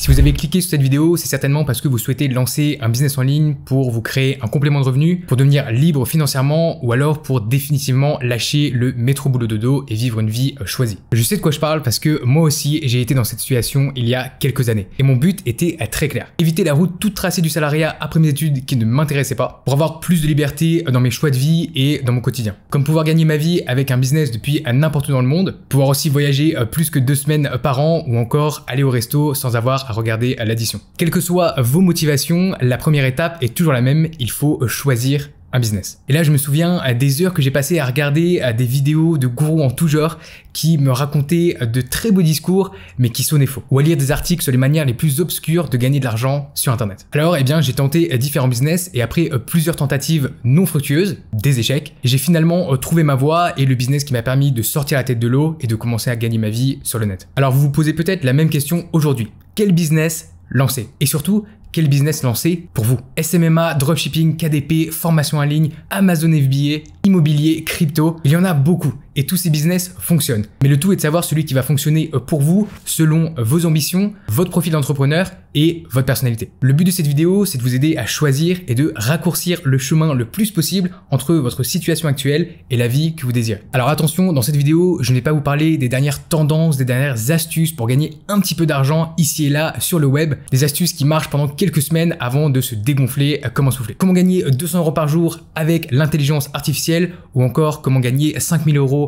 Si vous avez cliqué sur cette vidéo, c'est certainement parce que vous souhaitez lancer un business en ligne pour vous créer un complément de revenu, pour devenir libre financièrement ou alors pour définitivement lâcher le métro boulot dodo et vivre une vie choisie. Je sais de quoi je parle parce que moi aussi j'ai été dans cette situation il y a quelques années et mon but était très clair. Éviter la route toute tracée du salariat après mes études qui ne m'intéressaient pas pour avoir plus de liberté dans mes choix de vie et dans mon quotidien. Comme pouvoir gagner ma vie avec un business depuis n'importe où dans le monde, pouvoir aussi voyager plus que 2 semaines par an ou encore aller au resto sans avoir à regarder l'addition. Quelles que soient vos motivations, la première étape est toujours la même, il faut choisir un business. Et là, je me souviens des heures que j'ai passées à regarder des vidéos de gourous en tout genre qui me racontaient de très beaux discours, mais qui sonnaient faux. Ou à lire des articles sur les manières les plus obscures de gagner de l'argent sur Internet. Alors, eh bien, j'ai tenté différents business et après plusieurs tentatives non fructueuses, des échecs, j'ai finalement trouvé ma voie et le business qui m'a permis de sortir la tête de l'eau et de commencer à gagner ma vie sur le net. Alors, vous vous posez peut-être la même question aujourd'hui. Quel business lancer? Et surtout, quel business lancer pour vous? SMMA, dropshipping, KDP, formation en ligne, Amazon FBA, immobilier, crypto, il y en a beaucoup et tous ces business fonctionnent. Mais le tout est de savoir celui qui va fonctionner pour vous selon vos ambitions, votre profil d'entrepreneur et votre personnalité. Le but de cette vidéo, c'est de vous aider à choisir et de raccourcir le chemin le plus possible entre votre situation actuelle et la vie que vous désirez. Alors attention, dans cette vidéo, je ne vais pas vous parler des dernières tendances, des dernières astuces pour gagner un petit peu d'argent ici et là sur le web, des astuces qui marchent pendant quelques semaines avant de se dégonfler comme un soufflé. Comment gagner 200 € par jour avec l'intelligence artificielle ou encore comment gagner 5000 €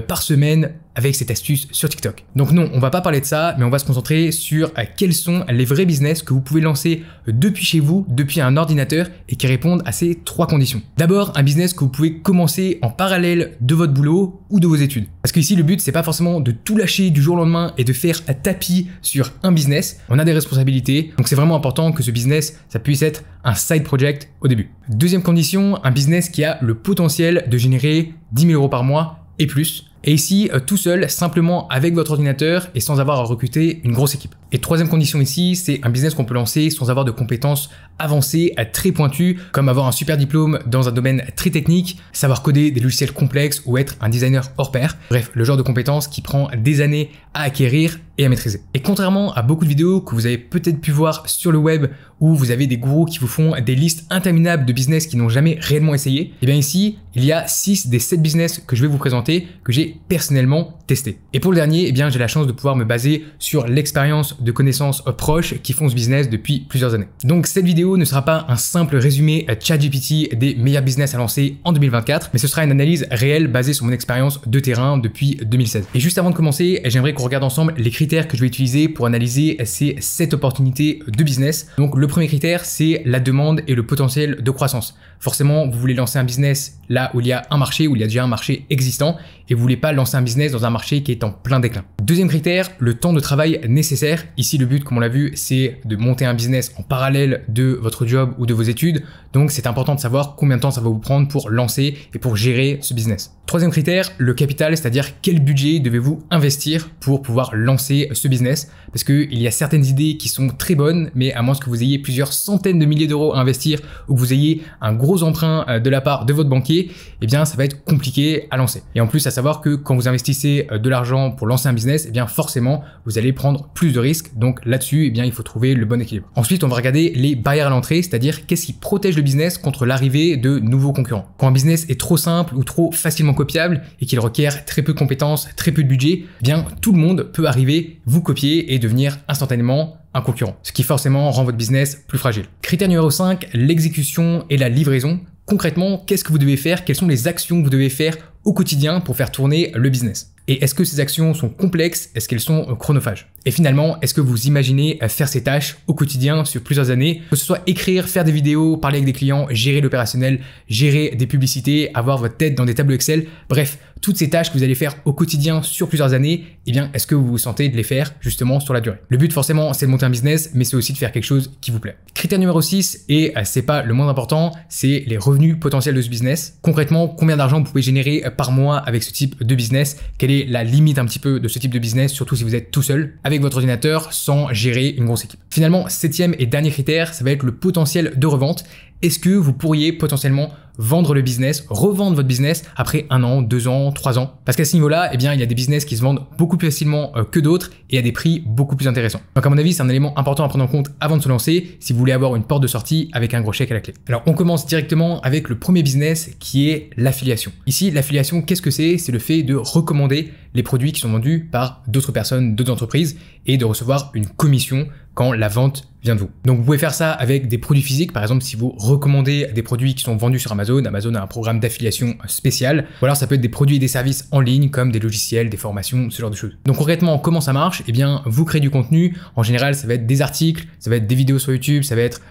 par semaine avec cette astuce sur TikTok. Donc non, on va pas parler de ça, mais on va se concentrer sur quels sont les vrais business que vous pouvez lancer depuis chez vous, depuis un ordinateur et qui répondent à ces 3 conditions. D'abord, un business que vous pouvez commencer en parallèle de votre boulot ou de vos études. Parce que ici, le but, c'est pas forcément de tout lâcher du jour au lendemain et de faire un tapis sur un business. On a des responsabilités, donc c'est vraiment important que ce business, ça puisse être un side project au début. Deuxième condition, un business qui a le potentiel de générer 10 000 € par mois et plus. Et ici, tout seul, simplement avec votre ordinateur et sans avoir à recruter une grosse équipe. Et troisième condition ici, c'est un business qu'on peut lancer sans avoir de compétences avancées, très pointues, comme avoir un super diplôme dans un domaine très technique, savoir coder des logiciels complexes ou être un designer hors pair. Bref, le genre de compétences qui prend des années à acquérir et à maîtriser. Et contrairement à beaucoup de vidéos que vous avez peut-être pu voir sur le web où vous avez des gourous qui vous font des listes interminables de business qui n'ont jamais réellement essayé, et bien ici, il y a 6 des 7 business que je vais vous présenter que j'ai personnellement testé. Et pour le dernier, eh bien, j'ai la chance de pouvoir me baser sur l'expérience de connaissances proches qui font ce business depuis plusieurs années. Donc cette vidéo ne sera pas un simple résumé ChatGPT des meilleurs business à lancer en 2024, mais ce sera une analyse réelle basée sur mon expérience de terrain depuis 2016. Et juste avant de commencer, j'aimerais qu'on regarde ensemble les critères que je vais utiliser pour analyser ces 7 opportunités de business. Donc le premier critère, c'est la demande et le potentiel de croissance. Forcément, vous voulez lancer un business là où il y a un marché, où il y a déjà un marché existant, et vous voulez pas lancer un business dans un marché qui est en plein déclin. Deuxième critère, le temps de travail nécessaire. Ici, le but, comme on l'a vu, c'est de monter un business en parallèle de votre job ou de vos études. Donc, c'est important de savoir combien de temps ça va vous prendre pour lancer et pour gérer ce business. Troisième critère, le capital, c'est-à-dire quel budget devez-vous investir pour pouvoir lancer ce business. Parce qu'il y a certaines idées qui sont très bonnes, mais à moins que vous ayez plusieurs centaines de milliers d'euros à investir ou que vous ayez un gros emprunt de la part de votre banquier, eh bien, ça va être compliqué à lancer. Et en plus, à savoir que quand vous investissez de l'argent pour lancer un business, eh bien, forcément, vous allez prendre plus de risques. Donc là-dessus, eh bien, il faut trouver le bon équilibre. Ensuite, on va regarder les barrières à l'entrée, c'est-à-dire qu'est-ce qui protège le business contre l'arrivée de nouveaux concurrents. Quand un business est trop simple ou trop facilement copiable et qu'il requiert très peu de compétences, très peu de budget, eh bien, tout le monde peut arriver, vous copier et devenir instantanément un concurrent, ce qui forcément rend votre business plus fragile. Critère numéro 5, l'exécution et la livraison. Concrètement, qu'est-ce que vous devez faire? Quelles sont les actions que vous devez faire au quotidien pour faire tourner le business? Et est-ce que ces actions sont complexes? Est-ce qu'elles sont chronophages? Et finalement, est-ce que vous imaginez faire ces tâches au quotidien sur plusieurs années? Que ce soit écrire, faire des vidéos, parler avec des clients, gérer l'opérationnel, gérer des publicités, avoir votre tête dans des tableaux Excel, bref, toutes ces tâches que vous allez faire au quotidien sur plusieurs années, eh bien, est-ce que vous vous sentez de les faire justement sur la durée? Le but forcément, c'est de monter un business, mais c'est aussi de faire quelque chose qui vous plaît. Critère numéro 6, et c'est pas le moins important, c'est les revenus potentiels de ce business. Concrètement, combien d'argent vous pouvez générer par mois avec ce type de business? Quelle est la limite un petit peu de ce type de business, surtout si vous êtes tout seul avec votre ordinateur sans gérer une grosse équipe? Finalement, septième et dernier critère, ça va être le potentiel de revente. Est-ce que vous pourriez potentiellement vendre le business, revendre votre business après 1 an, 2 ans, 3 ans? Parce qu'à ce niveau-là, eh bien, il y a des business qui se vendent beaucoup plus facilement que d'autres et à des prix beaucoup plus intéressants. Donc à mon avis, c'est un élément important à prendre en compte avant de se lancer si vous voulez avoir une porte de sortie avec un gros chèque à la clé. Alors on commence directement avec le premier business qui est l'affiliation. Ici, l'affiliation, qu'est-ce que c'est? C'est le fait de recommander les produits qui sont vendus par d'autres personnes, d'autres entreprises et de recevoir une commission quand la vente vient de vous. Donc vous pouvez faire ça avec des produits physiques, par exemple si vous recommandez des produits qui sont vendus sur Amazon, Amazon a un programme d'affiliation spécial, ou alors ça peut être des produits et des services en ligne comme des logiciels, des formations, ce genre de choses. Donc concrètement, comment ça marche? Eh bien, vous créez du contenu, en général ça va être des articles, ça va être des vidéos sur YouTube, ça va être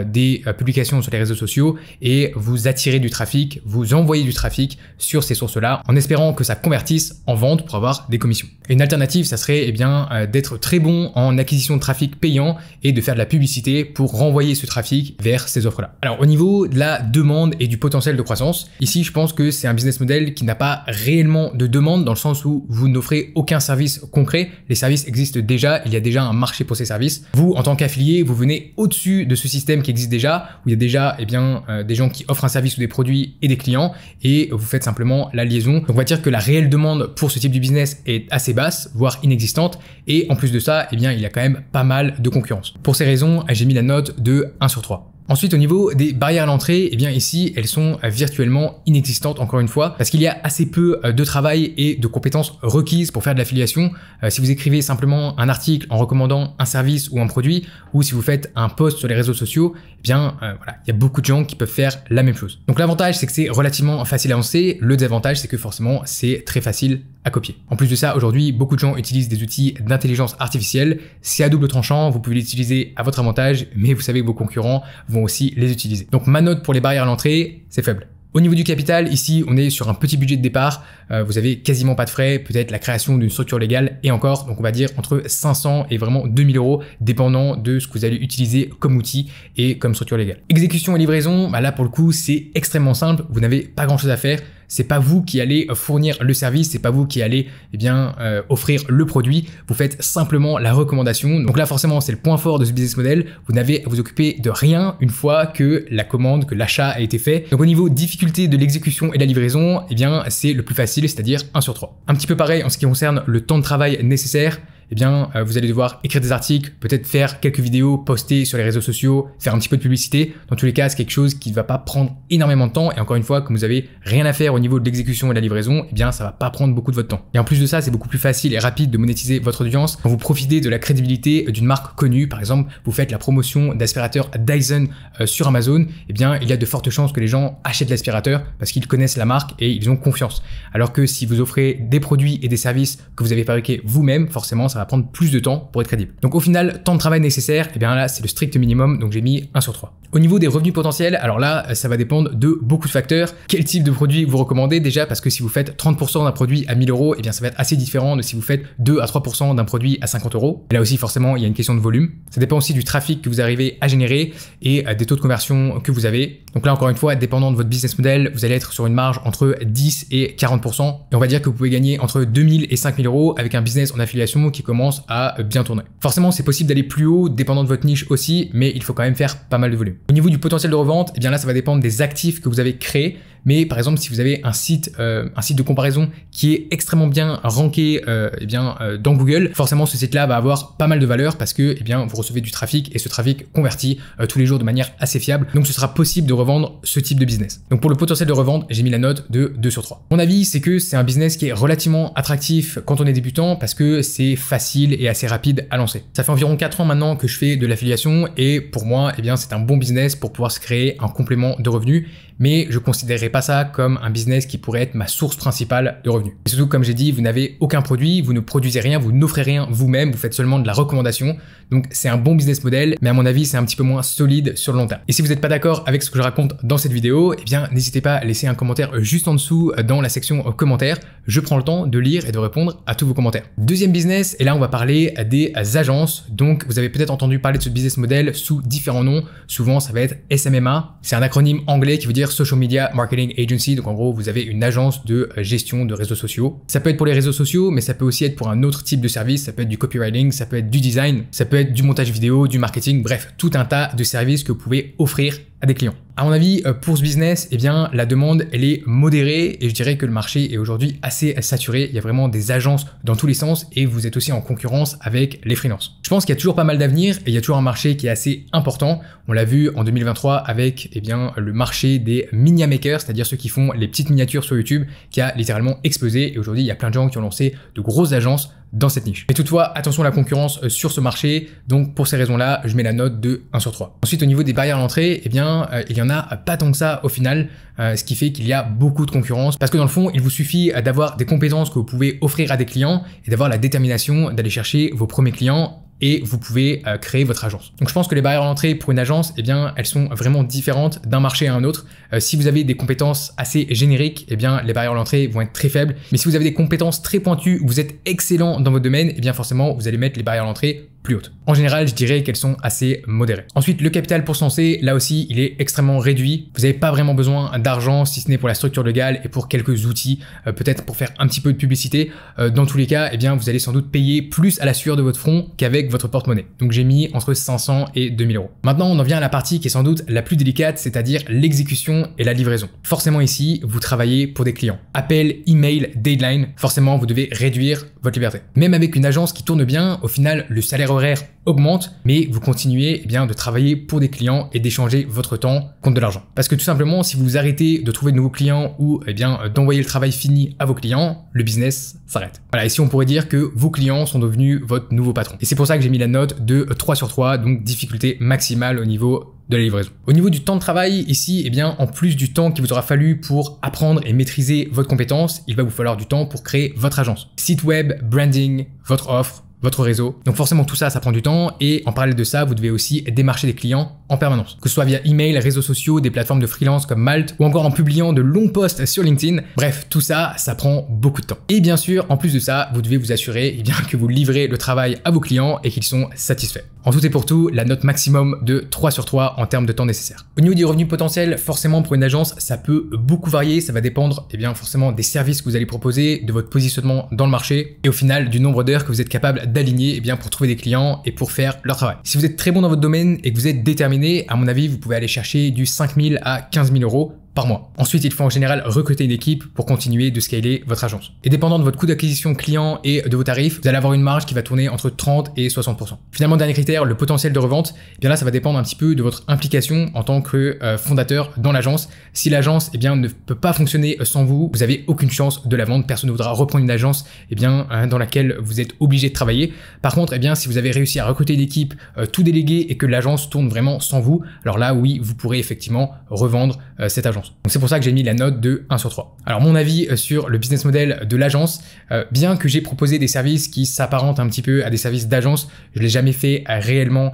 des publications sur les réseaux sociaux et vous attirez du trafic, vous envoyez du trafic sur ces sources-là en espérant que ça convertisse en vente pour avoir des commissions. Et une alternative, ça serait eh bien d'être très bon en acquisition de trafic payant et de faire de la publicité pour renvoyer ce trafic vers ces offres-là. Alors au niveau de la demande et du potentiel de croissance, ici je pense que c'est un business model qui n'a pas réellement de demande dans le sens où vous n'offrez aucun service concret. Les services existent déjà, il y a déjà un marché pour ces services. Vous, en tant qu'affilié, vous venez au-dessus de ce système qui existe déjà, où il y a déjà eh bien, des gens qui offrent un service ou des produits et des clients et vous faites simplement la liaison. Donc on va dire que la réelle demande pour ce type de business est assez basse, voire inexistante et en plus de ça, eh bien, il y a quand même pas mal de concurrence. Pour ces raisons, j'ai mis la note de 1 sur 3. Ensuite, au niveau des barrières à l'entrée, eh bien ici, elles sont virtuellement inexistantes encore une fois, parce qu'il y a assez peu de travail et de compétences requises pour faire de l'affiliation. Si vous écrivez simplement un article en recommandant un service ou un produit, ou si vous faites un post sur les réseaux sociaux, eh bien voilà, il y a beaucoup de gens qui peuvent faire la même chose. Donc l'avantage, c'est que c'est relativement facile à lancer. Le désavantage, c'est que forcément, c'est très facile à copier. En plus de ça, aujourd'hui, beaucoup de gens utilisent des outils d'intelligence artificielle. C'est à double tranchant, vous pouvez l'utiliser à votre avantage, mais vous savez que vos concurrents vont aussi les utiliser. Donc ma note pour les barrières à l'entrée, c'est faible. Au niveau du capital, ici, on est sur un petit budget de départ. Vous avez quasiment pas de frais, peut-être la création d'une structure légale et encore, donc on va dire entre 500 et vraiment 2000 euros, dépendant de ce que vous allez utiliser comme outil et comme structure légale. Exécution et livraison, bah là pour le coup, c'est extrêmement simple. Vous n'avez pas grand-chose à faire. C'est pas vous qui allez fournir le service, c'est pas vous qui allez eh bien offrir le produit. Vous faites simplement la recommandation. Donc là, forcément, c'est le point fort de ce business model. Vous n'avez à vous occuper de rien une fois que la commande, que l'achat a été fait. Donc au niveau difficulté de l'exécution et de la livraison, eh bien c'est le plus facile, c'est-à-dire 1 sur 3. Un petit peu pareil en ce qui concerne le temps de travail nécessaire. Eh bien, vous allez devoir écrire des articles, peut-être faire quelques vidéos, poster sur les réseaux sociaux, faire un petit peu de publicité. Dans tous les cas, c'est quelque chose qui ne va pas prendre énormément de temps. Et encore une fois, comme vous avez rien à faire au niveau de l'exécution et de la livraison, eh bien, ça va pas prendre beaucoup de votre temps. Et en plus de ça, c'est beaucoup plus facile et rapide de monétiser votre audience quand vous profitez de la crédibilité d'une marque connue. Par exemple, vous faites la promotion d'aspirateur Dyson sur Amazon. Eh bien, il y a de fortes chances que les gens achètent l'aspirateur parce qu'ils connaissent la marque et ils ont confiance. Alors que si vous offrez des produits et des services que vous avez fabriqués vous-même, forcément, ça va prendre plus de temps pour être crédible. Donc au final, temps de travail nécessaire, et bien là c'est le strict minimum, donc j'ai mis 1 sur 3. Au niveau des revenus potentiels, alors là ça va dépendre de beaucoup de facteurs. Quel type de produit vous recommandez déjà, parce que si vous faites 30% d'un produit à 1000 euros, et bien ça va être assez différent de si vous faites 2 à 3% d'un produit à 50 euros. Et là aussi forcément il y a une question de volume. Ça dépend aussi du trafic que vous arrivez à générer et des taux de conversion que vous avez. Donc là encore une fois, dépendant de votre business model, vous allez être sur une marge entre 10 et 40%. Et on va dire que vous pouvez gagner entre 2000 et 5000 euros avec un business en affiliation qui commence à bien tourner. Forcément, c'est possible d'aller plus haut, dépendant de votre niche aussi, mais il faut quand même faire pas mal de volume. Au niveau du potentiel de revente, eh bien là, ça va dépendre des actifs que vous avez créés. Mais par exemple, si vous avez un site de comparaison qui est extrêmement bien ranké dans Google, forcément ce site-là va avoir pas mal de valeur parce que eh bien vous recevez du trafic et ce trafic convertit tous les jours de manière assez fiable. Donc ce sera possible de revendre ce type de business. Donc pour le potentiel de revente, j'ai mis la note de 2 sur 3. Mon avis, c'est que c'est un business qui est relativement attractif quand on est débutant parce que c'est facile et assez rapide à lancer. Ça fait environ 4 ans maintenant que je fais de l'affiliation et pour moi, eh bien c'est un bon business pour pouvoir se créer un complément de revenus. Mais je considérerais pas ça comme un business qui pourrait être ma source principale de revenus. Et surtout, comme j'ai dit, vous n'avez aucun produit, vous ne produisez rien, vous n'offrez rien vous-même, vous faites seulement de la recommandation. Donc c'est un bon business model, mais à mon avis, c'est un petit peu moins solide sur le long terme. Et si vous n'êtes pas d'accord avec ce que je raconte dans cette vidéo, eh bien n'hésitez pas à laisser un commentaire juste en dessous dans la section commentaires. Je prends le temps de lire et de répondre à tous vos commentaires. Deuxième business, et là on va parler des agences. Donc vous avez peut-être entendu parler de ce business model sous différents noms. Souvent ça va être SMMA. C'est un acronyme anglais qui veut dire dire social media marketing agency. Donc en gros, vous avez une agence de gestion de réseaux sociaux. Ça peut être pour les réseaux sociaux, mais ça peut aussi être pour un autre type de service. Ça peut être du copywriting, ça peut être du design, ça peut être du montage vidéo, du marketing, bref, tout un tas de services que vous pouvez offrir à des clients. À mon avis, pour ce business, eh bien, la demande, elle est modérée et je dirais que le marché est aujourd'hui assez saturé. Il y a vraiment des agences dans tous les sens et vous êtes aussi en concurrence avec les freelances. Je pense qu'il y a toujours pas mal d'avenir et il y a toujours un marché qui est assez important. On l'a vu en 2023 avec, eh bien, le marché des miniature makers, c'est-à-dire ceux qui font les petites miniatures sur YouTube, qui a littéralement explosé et aujourd'hui, il y a plein de gens qui ont lancé de grosses agences dans cette niche. Mais toutefois, attention à la concurrence sur ce marché. Donc, pour ces raisons-là, je mets la note de 1 sur 3. Ensuite, au niveau des barrières à l'entrée, eh bien, il y en a pas tant que ça au final, ce qui fait qu'il y a beaucoup de concurrence. Parce que dans le fond, il vous suffit d'avoir des compétences que vous pouvez offrir à des clients et d'avoir la détermination d'aller chercher vos premiers clients et vous pouvez créer votre agence. Donc je pense que les barrières à l'entrée pour une agence, eh bien, elles sont vraiment différentes d'un marché à un autre. Si vous avez des compétences assez génériques, eh bien, les barrières à l'entrée vont être très faibles. Mais si vous avez des compétences très pointues, vous êtes excellent dans votre domaine, eh bien, forcément, vous allez mettre les barrières à l'entrée plus hautes. En général, je dirais qu'elles sont assez modérées. Ensuite, le capital pour se lancer, là aussi, il est extrêmement réduit. Vous n'avez pas vraiment besoin d'argent, si ce n'est pour la structure légale et pour quelques outils, peut-être pour faire un petit peu de publicité. Dans tous les cas, eh bien, vous allez sans doute payer plus à la sueur de votre front qu'avec votre porte-monnaie. Donc, j'ai mis entre 500 et 2000 euros. Maintenant, on en vient à la partie qui est sans doute la plus délicate, c'est-à-dire l'exécution et la livraison. Forcément, ici, vous travaillez pour des clients. Appel, email, deadline, forcément, vous devez réduire votre liberté. Même avec une agence qui tourne bien, au final, le salaire horaire augmente, mais vous continuez bien de travailler pour des clients et d'échanger votre temps contre de l'argent. Parce que tout simplement, si vous arrêtez de trouver de nouveaux clients ou bien d'envoyer le travail fini à vos clients, le business s'arrête. Voilà, ici on pourrait dire que vos clients sont devenus votre nouveau patron. Et c'est pour ça que j'ai mis la note de 3 sur 3, donc difficulté maximale au niveau de la livraison. Au niveau du temps de travail, ici, eh bien, en plus du temps qu'il vous aura fallu pour apprendre et maîtriser votre compétence, il va vous falloir du temps pour créer votre agence. Site web, branding, votre offre, votre réseau. Donc forcément tout ça, ça prend du temps et en parallèle de ça, vous devez aussi démarcher des clients en permanence. Que ce soit via email, réseaux sociaux, des plateformes de freelance comme Malte ou encore en publiant de longs posts sur LinkedIn. Bref, tout ça, ça prend beaucoup de temps. Et bien sûr, en plus de ça, vous devez vous assurer bien, que vous livrez le travail à vos clients et qu'ils sont satisfaits. En tout et pour tout, la note maximum de 3 sur 3 en termes de temps nécessaire. Au niveau du revenu potentiel, forcément pour une agence, ça peut beaucoup varier. Ça va dépendre bien forcément des services que vous allez proposer, de votre positionnement dans le marché et au final du nombre d'heures que vous êtes capable d'aligner bien pour trouver des clients et pour faire leur travail. Si vous êtes très bon dans votre domaine et que vous êtes déterminé, à mon avis, vous pouvez aller chercher du 5 000 à 15 000 euros par mois. Ensuite, il faut en général recruter une équipe pour continuer de scaler votre agence. Et dépendant de votre coût d'acquisition client et de vos tarifs, vous allez avoir une marge qui va tourner entre 30 et 60%. Finalement, dernier critère, le potentiel de revente. Et bien là, ça va dépendre un petit peu de votre implication en tant que fondateur dans l'agence. Si l'agence ne peut pas fonctionner sans vous, vous avez aucune chance de la vendre. Personne ne voudra reprendre une agence dans laquelle vous êtes obligé de travailler. Par contre, si vous avez réussi à recruter une équipe, tout déléguer et que l'agence tourne vraiment sans vous, alors là, oui, vous pourrez effectivement revendre cette agence. Donc c'est pour ça que j'ai mis la note de 1 sur 3. Alors mon avis sur le business model de l'agence, bien que j'ai proposé des services qui s'apparentent un petit peu à des services d'agence, je l'ai jamais fait réellement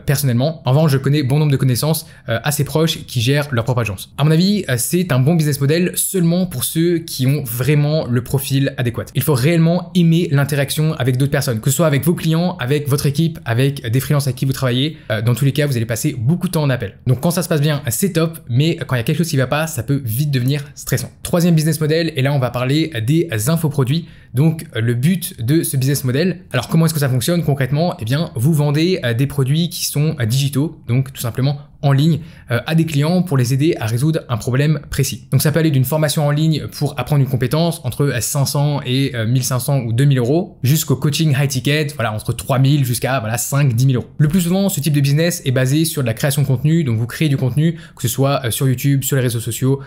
personnellement. En revanche, je connais bon nombre de connaissances assez proches qui gèrent leur propre agence. À mon avis, c'est un bon business model seulement pour ceux qui ont vraiment le profil adéquat. Il faut réellement aimer l'interaction avec d'autres personnes, que ce soit avec vos clients, avec votre équipe, avec des freelances avec qui vous travaillez. Dans tous les cas, vous allez passer beaucoup de temps en appel. Donc quand ça se passe bien, c'est top, mais quand il y a quelque chose qui va pas, ça peut vite devenir stressant. Troisième business model, et là on va parler des infoproduits. Donc le but de ce business model, alors comment est-ce que ça fonctionne concrètement? Eh bien, vous vendez des produits qui sont digitaux, donc tout simplement en ligne à des clients pour les aider à résoudre un problème précis. Donc ça peut aller d'une formation en ligne pour apprendre une compétence entre 500 et 1500 ou 2000 euros jusqu'au coaching high ticket, voilà, entre 3000 jusqu'à 5-10 000 euros. Le plus souvent, ce type de business est basé sur de la création de contenu, donc vous créez du contenu, que ce soit sur YouTube, sur les réseaux sociaux,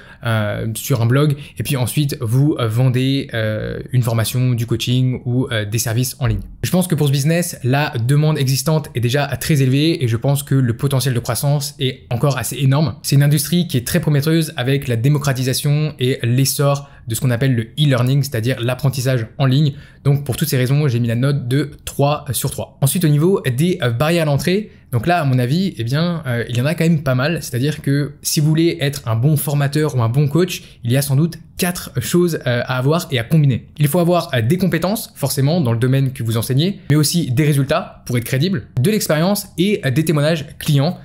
sur un blog, et puis ensuite vous vendez une formation, du coaching ou des services en ligne. Je pense que pour ce business, la demande existante est déjà très élevée et je pense que le potentiel de croissance est encore assez énorme. C'est une industrie qui est très prometteuse avec la démocratisation et l'essor de ce qu'on appelle le e-learning, c'est-à-dire l'apprentissage en ligne. Donc pour toutes ces raisons, j'ai mis la note de 3 sur 3. Ensuite, au niveau des barrières à l'entrée, donc là, à mon avis, il y en a quand même pas mal. C'est-à-dire que si vous voulez être un bon formateur ou un bon coach, il y a sans doute 4 choses à avoir et à combiner. Il faut avoir des compétences, forcément, dans le domaine que vous enseignez, mais aussi des résultats pour être crédible, de l'expérience et des témoignages clients,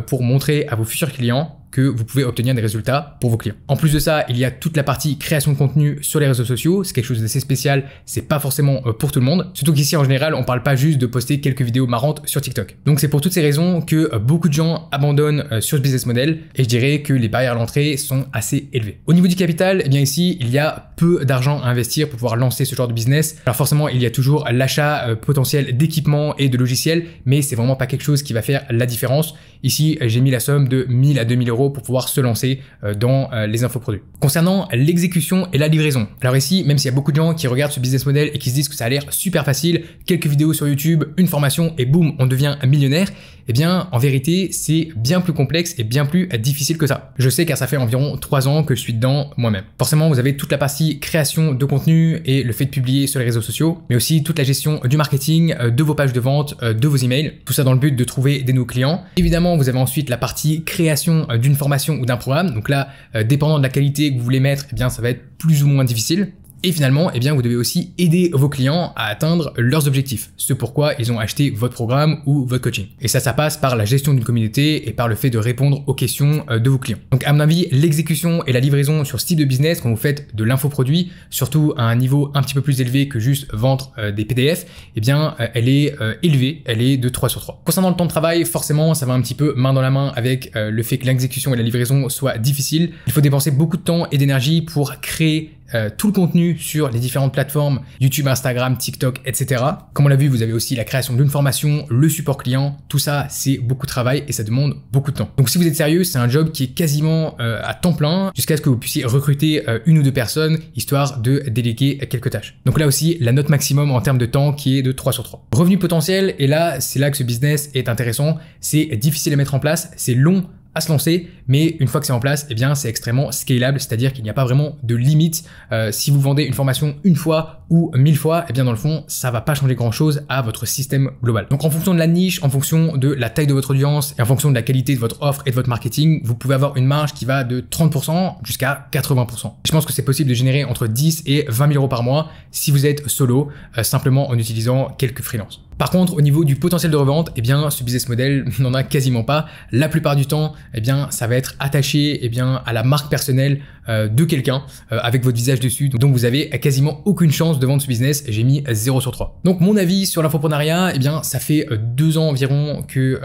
pour montrer à vos futurs clients que vous pouvez obtenir des résultats pour vos clients. En plus de ça, il y a toute la partie création de contenu sur les réseaux sociaux. C'est quelque chose d'assez spécial. C'est pas forcément pour tout le monde. Surtout qu'ici, en général, on parle pas juste de poster quelques vidéos marrantes sur TikTok. Donc c'est pour toutes ces raisons que beaucoup de gens abandonnent sur ce business model et je dirais que les barrières à l'entrée sont assez élevées. Au niveau du capital, eh bien ici, il y a peu d'argent à investir pour pouvoir lancer ce genre de business. Alors forcément, il y a toujours l'achat potentiel d'équipements et de logiciels, mais c'est vraiment pas quelque chose qui va faire la différence. Ici, j'ai mis la somme de 1000 à 2000 euros pour pouvoir se lancer dans les infoproduits. Concernant l'exécution et la livraison. Alors ici, même s'il y a beaucoup de gens qui regardent ce business model et qui se disent que ça a l'air super facile, quelques vidéos sur YouTube, une formation et boum, on devient un millionnaire, eh bien, en vérité, c'est bien plus complexe et bien plus difficile que ça. Je sais car ça fait environ 3 ans que je suis dedans moi-même. Forcément, vous avez toute la partie création de contenu et le fait de publier sur les réseaux sociaux, mais aussi toute la gestion du marketing, de vos pages de vente, de vos emails, tout ça dans le but de trouver des nouveaux clients. Évidemment, vous avez ensuite la partie création d'une formation ou d'un programme. Donc là, dépendant de la qualité que vous voulez mettre, eh bien, ça va être plus ou moins difficile. Et finalement, eh bien, vous devez aussi aider vos clients à atteindre leurs objectifs, ce pourquoi ils ont acheté votre programme ou votre coaching. Et ça passe par la gestion d'une communauté et par le fait de répondre aux questions de vos clients. Donc à mon avis, l'exécution et la livraison sur ce type de business, quand vous faites de l'infoproduit, surtout à un niveau un petit peu plus élevé que juste vendre des PDF, eh bien, elle est élevée, elle est de 3 sur 3. Concernant le temps de travail, forcément, ça va un petit peu main dans la main avec le fait que l'exécution et la livraison soient difficiles. Il faut dépenser beaucoup de temps et d'énergie pour créer tout le contenu sur les différentes plateformes YouTube, Instagram, TikTok, etc. Comme on l'a vu, vous avez aussi la création d'une formation, le support client, tout ça c'est beaucoup de travail et ça demande beaucoup de temps. Donc si vous êtes sérieux, c'est un job qui est quasiment à temps plein jusqu'à ce que vous puissiez recruter 1 ou 2 personnes histoire de déléguer quelques tâches. Donc là aussi, la note maximum en termes de temps qui est de 3 sur 3. Revenu potentiel, et là c'est là que ce business est intéressant, c'est difficile à mettre en place, c'est long à se lancer, mais une fois que c'est en place, eh bien c'est extrêmement scalable, c'est-à-dire qu'il n'y a pas vraiment de limite. Si vous vendez une formation une fois ou 1000 fois, eh bien dans le fond, ça va pas changer grand-chose à votre système global. Donc en fonction de la niche, en fonction de la taille de votre audience et en fonction de la qualité de votre offre et de votre marketing, vous pouvez avoir une marge qui va de 30% jusqu'à 80%. Je pense que c'est possible de générer entre 10 et 20 000 euros par mois si vous êtes solo, simplement en utilisant quelques freelances. Par contre, au niveau du potentiel de revente, eh bien, ce business model n'en a quasiment pas. La plupart du temps, eh bien, ça va être attaché, eh bien, à la marque personnelle de quelqu'un avec votre visage dessus. Donc, vous avez quasiment aucune chance de vendre ce business. J'ai mis 0 sur 3. Donc, mon avis sur l'infoprenariat, eh bien, ça fait 2 ans environ que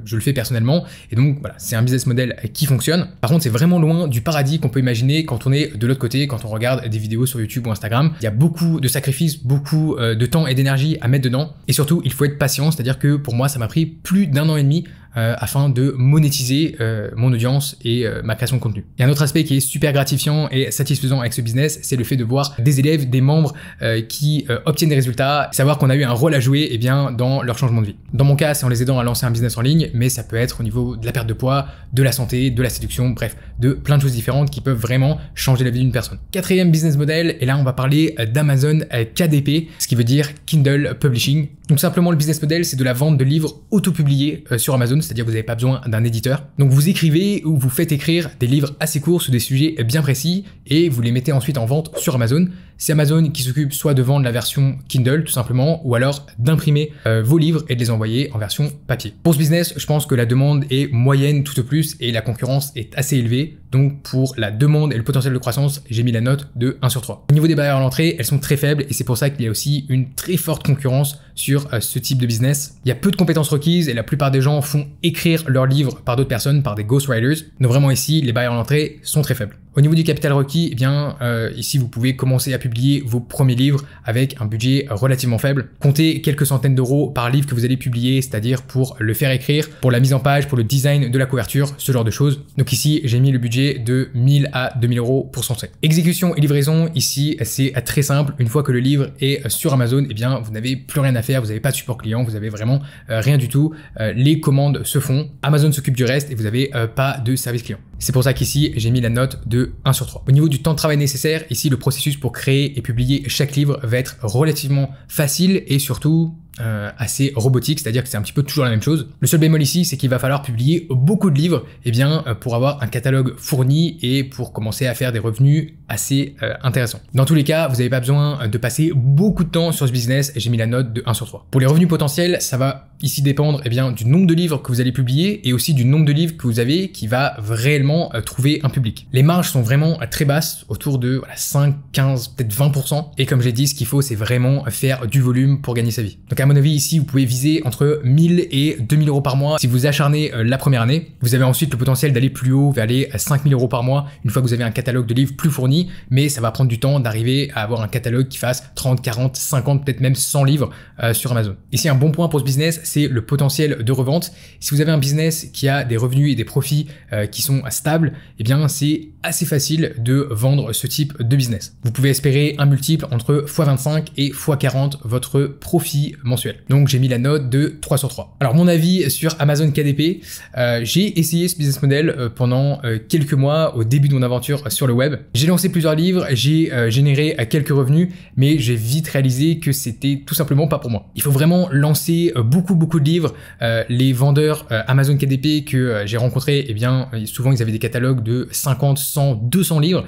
je le fais personnellement. Et donc, voilà, c'est un business model qui fonctionne. Par contre, c'est vraiment loin du paradis qu'on peut imaginer quand on est de l'autre côté, quand on regarde des vidéos sur YouTube ou Instagram. Il y a beaucoup de sacrifices, beaucoup de temps et d'énergie à mettre dedans. Et surtout, il faut être patient, c'est-à-dire que pour moi, ça m'a pris plus d'1 an et demi afin de monétiser mon audience et ma création de contenu. Il y a un autre aspect qui est super gratifiant et satisfaisant avec ce business, c'est le fait de voir des élèves, des membres qui obtiennent des résultats, savoir qu'on a eu un rôle à jouer eh bien, dans leur changement de vie. Dans mon cas, c'est en les aidant à lancer un business en ligne, mais ça peut être au niveau de la perte de poids, de la santé, de la séduction, bref, de plein de choses différentes qui peuvent vraiment changer la vie d'une personne. 4e business model, et là on va parler d'Amazon KDP, ce qui veut dire Kindle Publishing. Donc simplement le business model, c'est de la vente de livres auto-publiés sur Amazon, c'est-à-dire que vous n'avez pas besoin d'un éditeur. Donc vous écrivez ou vous faites écrire des livres assez courts sur des sujets bien précis et vous les mettez ensuite en vente sur Amazon. C'est Amazon qui s'occupe soit de vendre la version Kindle tout simplement ou alors d'imprimer vos livres et de les envoyer en version papier. Pour ce business, je pense que la demande est moyenne tout au plus et la concurrence est assez élevée. Donc pour la demande et le potentiel de croissance, j'ai mis la note de 1 sur 3. Au niveau des barrières à l'entrée, elles sont très faibles et c'est pour ça qu'il y a aussi une très forte concurrence sur ce type de business. Il y a peu de compétences requises et la plupart des gens font écrire leurs livres par d'autres personnes, par des ghostwriters. Donc vraiment ici, les barrières à l'entrée sont très faibles. Au niveau du capital requis, eh bien, ici, vous pouvez commencer à publier vos premiers livres avec un budget relativement faible. Comptez quelques centaines d'euros par livre que vous allez publier, c'est-à-dire pour le faire écrire, pour la mise en page, pour le design de la couverture, ce genre de choses. Donc ici, j'ai mis le budget de 1000 à 2000 euros pour son site. Exécution et livraison, ici, c'est très simple. Une fois que le livre est sur Amazon, eh bien, vous n'avez plus rien à faire, vous n'avez pas de support client, vous avez vraiment rien du tout. Les commandes se font, Amazon s'occupe du reste et vous n'avez pas de service client. C'est pour ça qu'ici, j'ai mis la note de 1 sur 3. Au niveau du temps de travail nécessaire, ici, le processus pour créer et publier chaque livre va être relativement facile et surtout assez robotique, c'est-à-dire que c'est un petit peu toujours la même chose. Le seul bémol ici, c'est qu'il va falloir publier beaucoup de livres pour avoir un catalogue fourni et pour commencer à faire des revenus assez intéressants. Dans tous les cas, vous n'avez pas besoin de passer beaucoup de temps sur ce business et j'ai mis la note de 1 sur 3. Pour les revenus potentiels, ça va ici dépendre du nombre de livres que vous allez publier et aussi du nombre de livres que vous avez qui va réellement trouver un public. Les marges sont vraiment très basses, autour de 5, 15, peut-être 20%. Et comme j'ai dit, ce qu'il faut, c'est vraiment faire du volume pour gagner sa vie. Donc à mon avis, ici, vous pouvez viser entre 1000 et 2000 euros par mois si vous acharnez la première année. Vous avez ensuite le potentiel d'aller plus haut, vers les 5000 euros par mois, une fois que vous avez un catalogue de livres plus fourni, mais ça va prendre du temps d'arriver à avoir un catalogue qui fasse 30, 40, 50, peut-être même 100 livres sur Amazon. Ici, un bon point pour ce business, c'est le potentiel de revente. Si vous avez un business qui a des revenus et des profits qui sont stables, eh bien, c'est assez facile de vendre ce type de business. Vous pouvez espérer un multiple entre x25 et x40 votre profit mensuel. Donc, j'ai mis la note de 3 sur 3. Alors, mon avis sur Amazon KDP, j'ai essayé ce business model pendant quelques mois au début de mon aventure sur le web. J'ai lancé plusieurs livres, j'ai généré quelques revenus, mais j'ai vite réalisé que c'était tout simplement pas pour moi. Il faut vraiment lancer beaucoup de livres. Les vendeurs Amazon KDP que j'ai rencontrés, eh bien, souvent ils avaient des catalogues de 50, 100, 200 livres.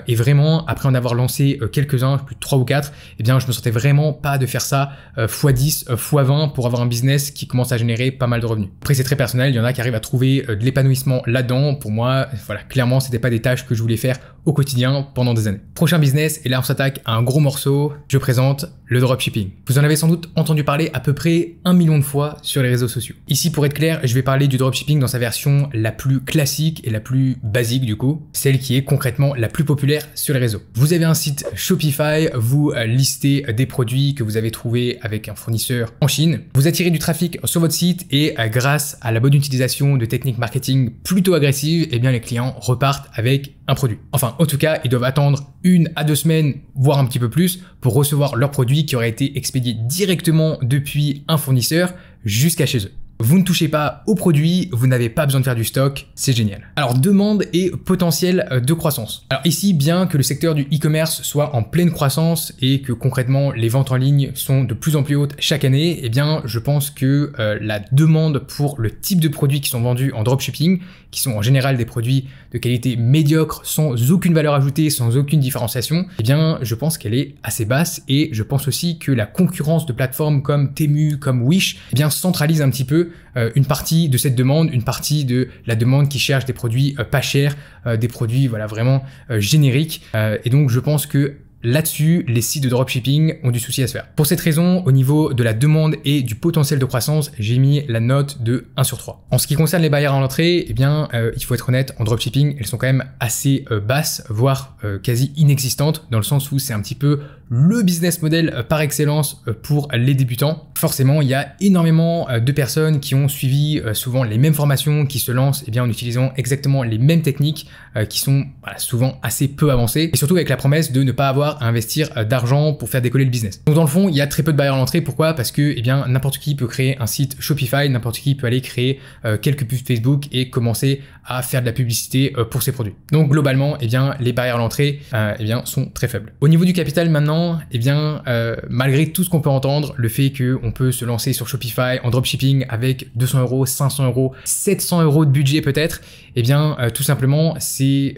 Et vraiment, après en avoir lancé quelques-uns, plus de 3 ou 4, eh bien, je me sentais vraiment pas de faire ça x10, x20 pour avoir un business qui commence à générer pas mal de revenus. Après, c'est très personnel. Il y en a qui arrivent à trouver de l'épanouissement là-dedans. Pour moi, voilà, clairement, c'était pas des tâches que je voulais faire au quotidien pendant des années. Prochain business, et là, on s'attaque à un gros morceau. Je présente le dropshipping. Vous en avez sans doute entendu parler à peu près 1 million de fois sur les réseaux sociaux. Ici, pour être clair, je vais parler du dropshipping dans sa version la plus classique et la plus basique du coup, celle qui est concrètement la plus populaire sur les réseaux. Vous avez un site Shopify, vous listez des produits que vous avez trouvés avec un fournisseur en Chine, vous attirez du trafic sur votre site et grâce à la bonne utilisation de techniques marketing plutôt agressives, eh bien les clients repartent avec un produit. Enfin, en tout cas, ils doivent attendre 1 à 2 semaines, voire un petit peu plus, pour recevoir leur produit qui aurait été expédié directement depuis un fournisseur jusqu'à chez eux. Vous ne touchez pas au produit, vous n'avez pas besoin de faire du stock, c'est génial. Alors, demande et potentiel de croissance. Alors ici, bien que le secteur du e-commerce soit en pleine croissance et que concrètement les ventes en ligne sont de plus en plus hautes chaque année, eh bien je pense que la demande pour le type de produits qui sont vendus en dropshipping, qui sont en général des produits de qualité médiocre, sans aucune valeur ajoutée, sans aucune différenciation, eh bien je pense qu'elle est assez basse et je pense aussi que la concurrence de plateformes comme Temu, comme Wish, eh bien centralise un petit peu une partie de cette demande, une partie de la demande qui cherche des produits pas chers, des produits voilà vraiment génériques. Et donc je pense que là-dessus, les sites de dropshipping ont du souci à se faire. Pour cette raison, au niveau de la demande et du potentiel de croissance, j'ai mis la note de 1 sur 3. En ce qui concerne les barrières à l'entrée, eh bien, il faut être honnête, en dropshipping, elles sont quand même assez basses, voire quasi inexistantes, dans le sens où c'est un petit peu le business model par excellence pour les débutants. Forcément, il y a énormément de personnes qui ont suivi souvent les mêmes formations, qui se lancent eh bien, en utilisant exactement les mêmes techniques qui sont voilà, souvent assez peu avancées, et surtout avec la promesse de ne pas avoir à investir d'argent pour faire décoller le business. Donc dans le fond, il y a très peu de barrières à l'entrée. Pourquoi? Parce que eh bien n'importe qui peut créer un site Shopify, n'importe qui peut aller créer quelques pubs Facebook et commencer à faire de la publicité pour ses produits. Donc globalement, eh bien les barrières à l'entrée eh bien sont très faibles. Au niveau du capital maintenant, eh bien malgré tout ce qu'on peut entendre, le fait qu'on peut se lancer sur Shopify en dropshipping avec 200 euros, 500 euros, 700 euros de budget peut-être, eh bien tout simplement c'est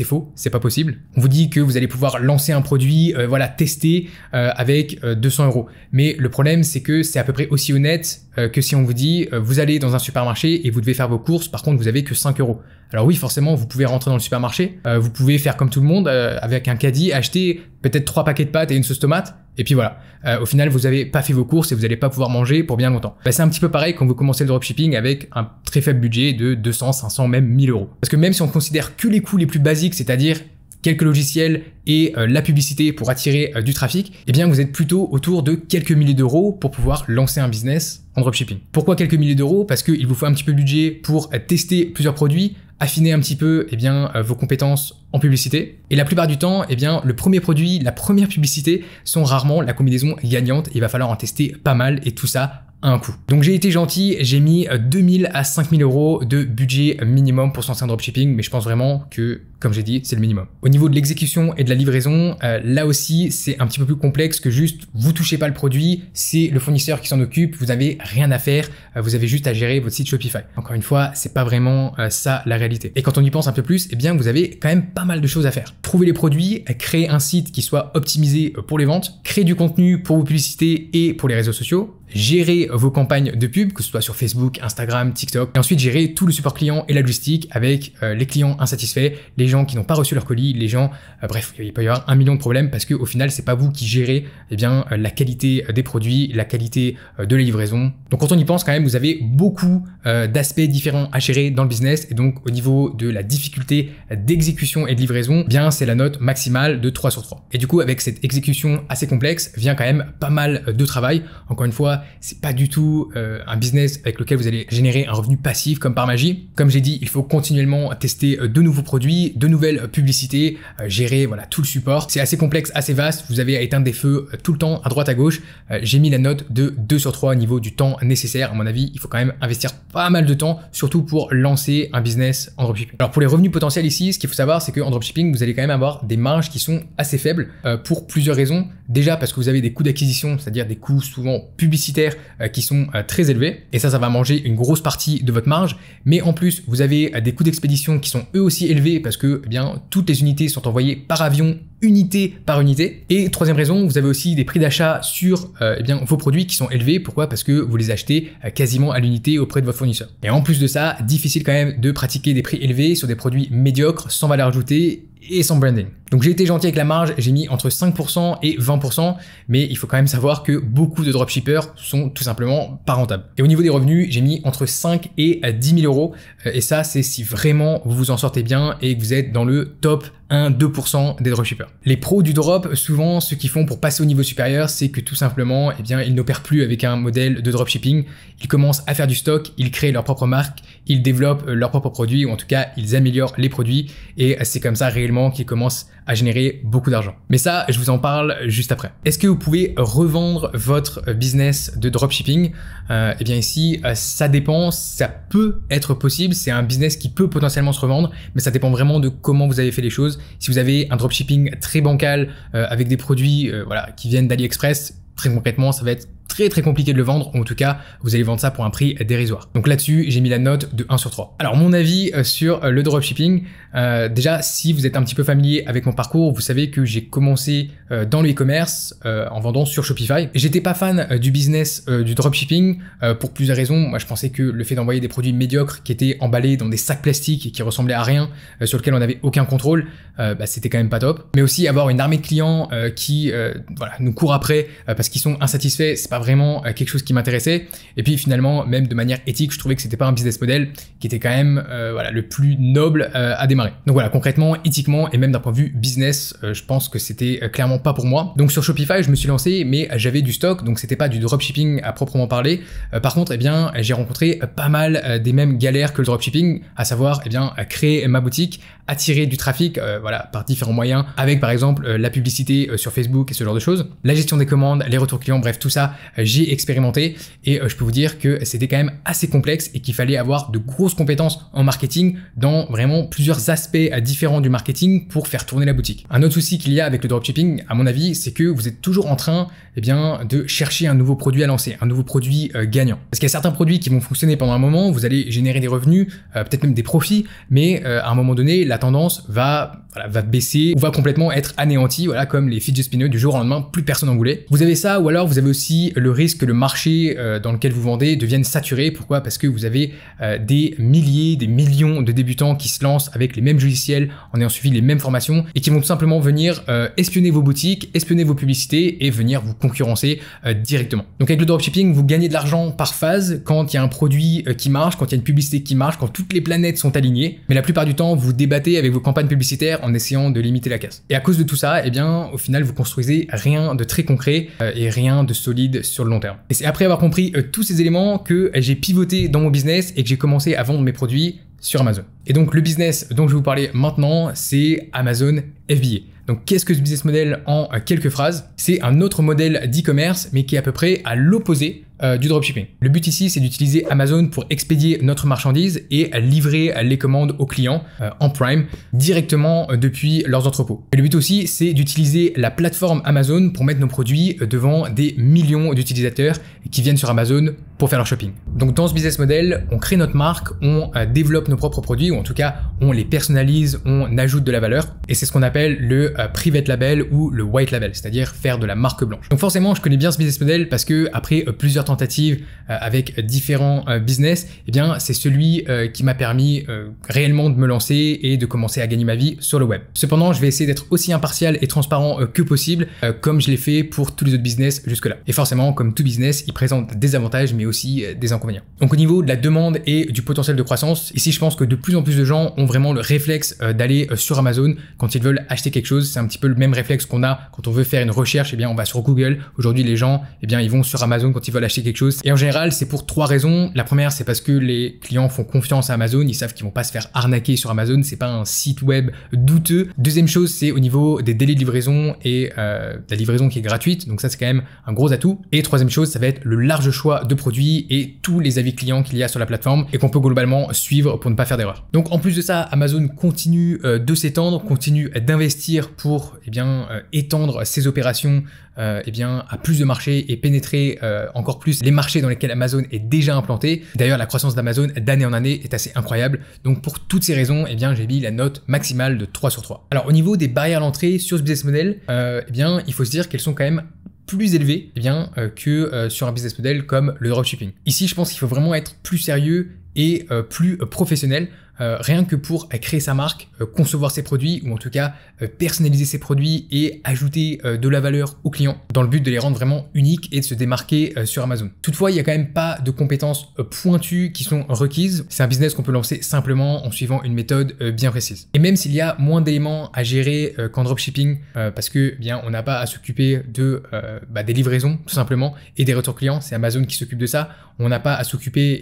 faux, c'est pas possible. On vous dit que vous allez pouvoir lancer un produit, voilà, tester avec 200 euros. Mais le problème c'est que c'est à peu près aussi honnête que si on vous dit vous allez dans un supermarché et vous devez faire vos courses, par contre vous avez que 5 euros. Alors oui, forcément, vous pouvez rentrer dans le supermarché, vous pouvez faire comme tout le monde, avec un caddie, acheter peut-être 3 paquets de pâtes et une sauce tomate, et puis voilà. Au final, vous n'avez pas fait vos courses et vous n'allez pas pouvoir manger pour bien longtemps. C'est un petit peu pareil quand vous commencez le dropshipping avec un très faible budget de 200, 500, même 1000 euros. Parce que même si on considère que les coûts les plus basiques, c'est-à-dire quelques logiciels et la publicité pour attirer du trafic, eh bien vous êtes plutôt autour de quelques milliers d'euros pour pouvoir lancer un business en dropshipping. Pourquoi quelques milliers d'euros? Parce qu'il vous faut un petit peu de budget pour tester plusieurs produits, affiner un petit peu eh bien, vos compétences en publicité. Et la plupart du temps, eh bien, le premier produit, la première publicité sont rarement la combinaison gagnante. Il va falloir en tester pas mal et tout ça à un coût. Donc j'ai été gentil, j'ai mis 2000 à 5000 euros de budget minimum pour se lancer en dropshipping, mais je pense vraiment que comme j'ai dit, c'est le minimum. Au niveau de l'exécution et de la livraison, là aussi, c'est un petit peu plus complexe que juste vous touchez pas le produit, c'est le fournisseur qui s'en occupe, vous n'avez rien à faire, vous avez juste à gérer votre site Shopify. Encore une fois, c'est pas vraiment ça la réalité. Et quand on y pense un peu plus, eh bien, vous avez quand même pas mal de choses à faire. Trouver les produits, créer un site qui soit optimisé pour les ventes, créer du contenu pour vos publicités et pour les réseaux sociaux, gérer vos campagnes de pub, que ce soit sur Facebook, Instagram, TikTok, et ensuite gérer tout le support client et la logistique avec les clients insatisfaits, les gens qui n'ont pas reçu leur colis, les gens, bref, il peut y avoir 1 million de problèmes parce que au final, c'est pas vous qui gérez la qualité des produits, la qualité de la livraison. Donc quand on y pense quand même, vous avez beaucoup d'aspects différents à gérer dans le business et donc au niveau de la difficulté d'exécution et de livraison, bien c'est la note maximale de 3 sur 3. Et du coup, avec cette exécution assez complexe, vient quand même pas mal de travail. Encore une fois, c'est pas du tout un business avec lequel vous allez générer un revenu passif comme par magie. Comme j'ai dit, il faut continuellement tester de nouveaux produits, de nouvelles publicités, gérer voilà tout le support. C'est assez complexe, assez vaste. Vous avez à éteindre des feux tout le temps, à droite, à gauche. J'ai mis la note de 2 sur 3 au niveau du temps nécessaire. À mon avis, il faut quand même investir pas mal de temps, surtout pour lancer un business en dropshipping. Alors pour les revenus potentiels ici, ce qu'il faut savoir, c'est qu'en dropshipping, vous allez quand même avoir des marges qui sont assez faibles pour plusieurs raisons. Déjà parce que vous avez des coûts d'acquisition, c'est-à-dire des coûts souvent publicitaires qui sont très élevés et ça va manger une grosse partie de votre marge, mais en plus vous avez des coûts d'expédition qui sont eux aussi élevés parce que toutes les unités sont envoyées par avion unité par unité. Et troisième raison, vous avez aussi des prix d'achat sur vos produits qui sont élevés. Pourquoi? Parce que vous les achetez quasiment à l'unité auprès de votre fournisseur. Et en plus de ça, difficile quand même de pratiquer des prix élevés sur des produits médiocres sans valeur ajoutée et sans branding. Donc j'ai été gentil avec la marge, j'ai mis entre 5% et 20%, mais il faut quand même savoir que beaucoup de dropshippers sont tout simplement pas rentables. Et au niveau des revenus, j'ai mis entre 5 et 10 000 euros, et ça c'est si vraiment vous vous en sortez bien et que vous êtes dans le top 1-2% des dropshippers. Les pros du drop, souvent ce qu'ils font pour passer au niveau supérieur, c'est que tout simplement, ils n'opèrent plus avec un modèle de dropshipping, ils commencent à faire du stock, ils créent leur propre marque, ils développent leurs propres produits, ou en tout cas ils améliorent les produits, et c'est comme ça réellement qu'ils commencent à générer beaucoup d'argent. Mais ça, je vous en parle juste après. Est-ce que vous pouvez revendre votre business de dropshipping? Eh bien ici, ça dépend, ça peut être possible, c'est un business qui peut potentiellement se revendre, mais ça dépend vraiment de comment vous avez fait les choses. Si vous avez un dropshipping très bancal avec des produits qui viennent d'AliExpress, très concrètement, ça va être très compliqué de le vendre, ou en tout cas vous allez vendre ça pour un prix dérisoire. Donc là-dessus j'ai mis la note de 1 sur 3. Alors mon avis sur le dropshipping, déjà si vous êtes un petit peu familier avec mon parcours, vous savez que j'ai commencé dans le e-commerce en vendant sur Shopify. J'étais pas fan du business du dropshipping pour plusieurs raisons. Moi je pensais que le fait d'envoyer des produits médiocres qui étaient emballés dans des sacs plastiques et qui ressemblaient à rien, sur lesquels on n'avait aucun contrôle, c'était quand même pas top. Mais aussi avoir une armée de clients qui nous courent après parce qu'ils sont insatisfaits, c'est pas vraiment quelque chose qui m'intéressait. Et puis finalement, même de manière éthique, je trouvais que c'était pas un business model qui était quand même le plus noble à démarrer. Donc voilà, concrètement, éthiquement et même d'un point de vue business, je pense que c'était clairement pas pour moi. Donc sur Shopify, je me suis lancé, mais j'avais du stock, donc c'était pas du dropshipping à proprement parler. Par contre, j'ai rencontré pas mal des mêmes galères que le dropshipping, à savoir créer ma boutique, attirer du trafic par différents moyens, avec par exemple la publicité sur Facebook et ce genre de choses, la gestion des commandes, les retours clients, bref tout ça j'ai expérimenté et je peux vous dire que c'était quand même assez complexe et qu'il fallait avoir de grosses compétences en marketing dans vraiment plusieurs aspects différents du marketing pour faire tourner la boutique. Un autre souci qu'il y a avec le dropshipping, à mon avis, c'est que vous êtes toujours en train de chercher un nouveau produit à lancer, un nouveau produit gagnant. Parce qu'il y a certains produits qui vont fonctionner pendant un moment, vous allez générer des revenus, peut-être même des profits, mais à un moment donné, la tendance va baisser ou va complètement être anéantie, comme les fidget spinners du jour au lendemain, plus personne n'en voulait. Vous avez ça, ou alors vous avez aussi le risque que le marché dans lequel vous vendez devienne saturé. Pourquoi? Parce que vous avez des milliers, des millions de débutants qui se lancent avec les mêmes logiciels, en ayant suivi les mêmes formations et qui vont tout simplement venir espionner vos boutiques, espionner vos publicités et venir vous concurrencer directement. Donc avec le dropshipping, vous gagnez de l'argent par phase quand il y a un produit qui marche, quand il y a une publicité qui marche, quand toutes les planètes sont alignées. Mais la plupart du temps, vous débattez avec vos campagnes publicitaires en essayant de limiter la casse. Et à cause de tout ça, au final, vous construisez rien de très concret et rien de solide sur le long terme. Et c'est après avoir compris tous ces éléments que j'ai pivoté dans mon business et que j'ai commencé à vendre mes produits sur Amazon. Et donc le business dont je vais vous parler maintenant, c'est Amazon FBA. Donc qu'est-ce que ce business model en quelques phrases? C'est un autre modèle d'e-commerce, mais qui est à peu près à l'opposé du dropshipping. Le but ici, c'est d'utiliser Amazon pour expédier notre marchandise et livrer les commandes aux clients en Prime directement depuis leurs entrepôts. Et le but aussi, c'est d'utiliser la plateforme Amazon pour mettre nos produits devant des millions d'utilisateurs qui viennent sur Amazon pour faire leur shopping. Donc dans ce business model, on crée notre marque, on développe nos propres produits, ou en tout cas, on les personnalise, on ajoute de la valeur, et c'est ce qu'on appelle le private label ou le white label, c'est-à-dire faire de la marque blanche. Donc forcément, je connais bien ce business model parce que après plusieurs tentatives avec différents business, eh bien c'est celui qui m'a permis réellement de me lancer et de commencer à gagner ma vie sur le web. Cependant, je vais essayer d'être aussi impartial et transparent que possible, comme je l'ai fait pour tous les autres business jusque-là. Et forcément, comme tout business, il présente des avantages, mais aussi des inconvénients. Donc au niveau de la demande et du potentiel de croissance, ici je pense que de plus en plus de gens ont vraiment le réflexe d'aller sur Amazon quand ils veulent acheter quelque chose. C'est un petit peu le même réflexe qu'on a quand on veut faire une recherche, eh bien on va sur Google. Aujourd'hui les gens, eh bien ils vont sur Amazon quand ils veulent acheter quelque chose. Et en général, c'est pour 3 raisons. La première, c'est parce que les clients font confiance à Amazon, ils savent qu'ils vont pas se faire arnaquer sur Amazon, c'est pas un site web douteux. Deuxième chose, c'est au niveau des délais de livraison et la livraison qui est gratuite. Donc ça c'est quand même un gros atout. Et troisième chose, ça va être le large choix de produits et tous les avis clients qu'il y a sur la plateforme et qu'on peut globalement suivre pour ne pas faire d'erreur. Donc en plus de ça, Amazon continue de s'étendre, continue d'investir pour étendre ses opérations à plus de marchés et pénétrer encore plus les marchés dans lesquels Amazon est déjà implanté. D'ailleurs, la croissance d'Amazon d'année en année est assez incroyable. Donc pour toutes ces raisons, j'ai mis la note maximale de 3 sur 3. Alors au niveau des barrières à l'entrée sur ce business model, il faut se dire qu'elles sont quand même plus élevé que sur un business model comme le dropshipping. Ici, je pense qu'il faut vraiment être plus sérieux et plus professionnel, rien que pour créer sa marque, concevoir ses produits ou en tout cas personnaliser ses produits et ajouter de la valeur aux clients dans le but de les rendre vraiment uniques et de se démarquer sur Amazon. Toutefois, il n'y a quand même pas de compétences pointues qui sont requises. C'est un business qu'on peut lancer simplement en suivant une méthode bien précise. Et même s'il y a moins d'éléments à gérer qu'en dropshipping, parce que on n'a pas à s'occuper de des livraisons tout simplement et des retours clients, c'est Amazon qui s'occupe de ça. On n'a pas à s'occuper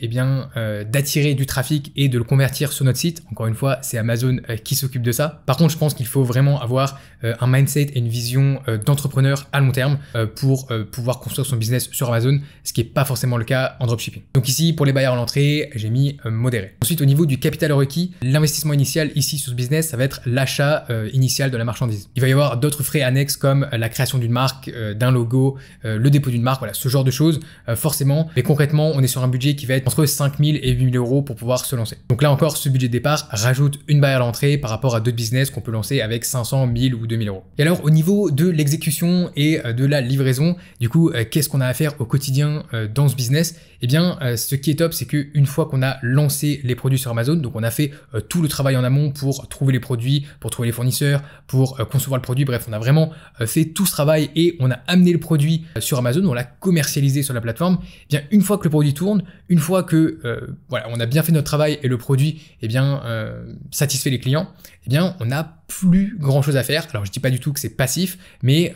d'attirer du trafic et de le convertir sur notre site. Encore une fois, c'est Amazon qui s'occupe de ça. Par contre, je pense qu'il faut vraiment avoir un mindset et une vision d'entrepreneur à long terme pour pouvoir construire son business sur Amazon, ce qui n'est pas forcément le cas en dropshipping. Donc ici, pour les barrières à l'entrée, j'ai mis modéré. Ensuite, au niveau du capital requis, l'investissement initial ici sur ce business, ça va être l'achat initial de la marchandise. Il va y avoir d'autres frais annexes comme la création d'une marque, d'un logo, le dépôt d'une marque, voilà, ce genre de choses, forcément. Mais concrètement, on est sur un budget qui va être entre 5 000 et 8 000 euros pour pouvoir se lancer. Donc là encore, ce budget de départ rajoute une barrière à l'entrée par rapport à d'autres business qu'on peut lancer avec 500, 1000 ou 2000 euros. Et alors, au niveau de l'exécution et de la livraison, du coup, qu'est-ce qu'on a à faire au quotidien dans ce business? Ce qui est top, c'est qu'une fois qu'on a lancé les produits sur Amazon, donc on a fait tout le travail en amont pour trouver les produits, pour trouver les fournisseurs, pour concevoir le produit, bref, on a vraiment fait tout ce travail et on a amené le produit sur Amazon, on l'a commercialisé sur la plateforme. Une fois que le produit tourne, une fois que on a bien fait notre travail et le produit satisfait les clients, on n'a plus grand chose à faire. Alors je dis pas du tout que c'est passif, mais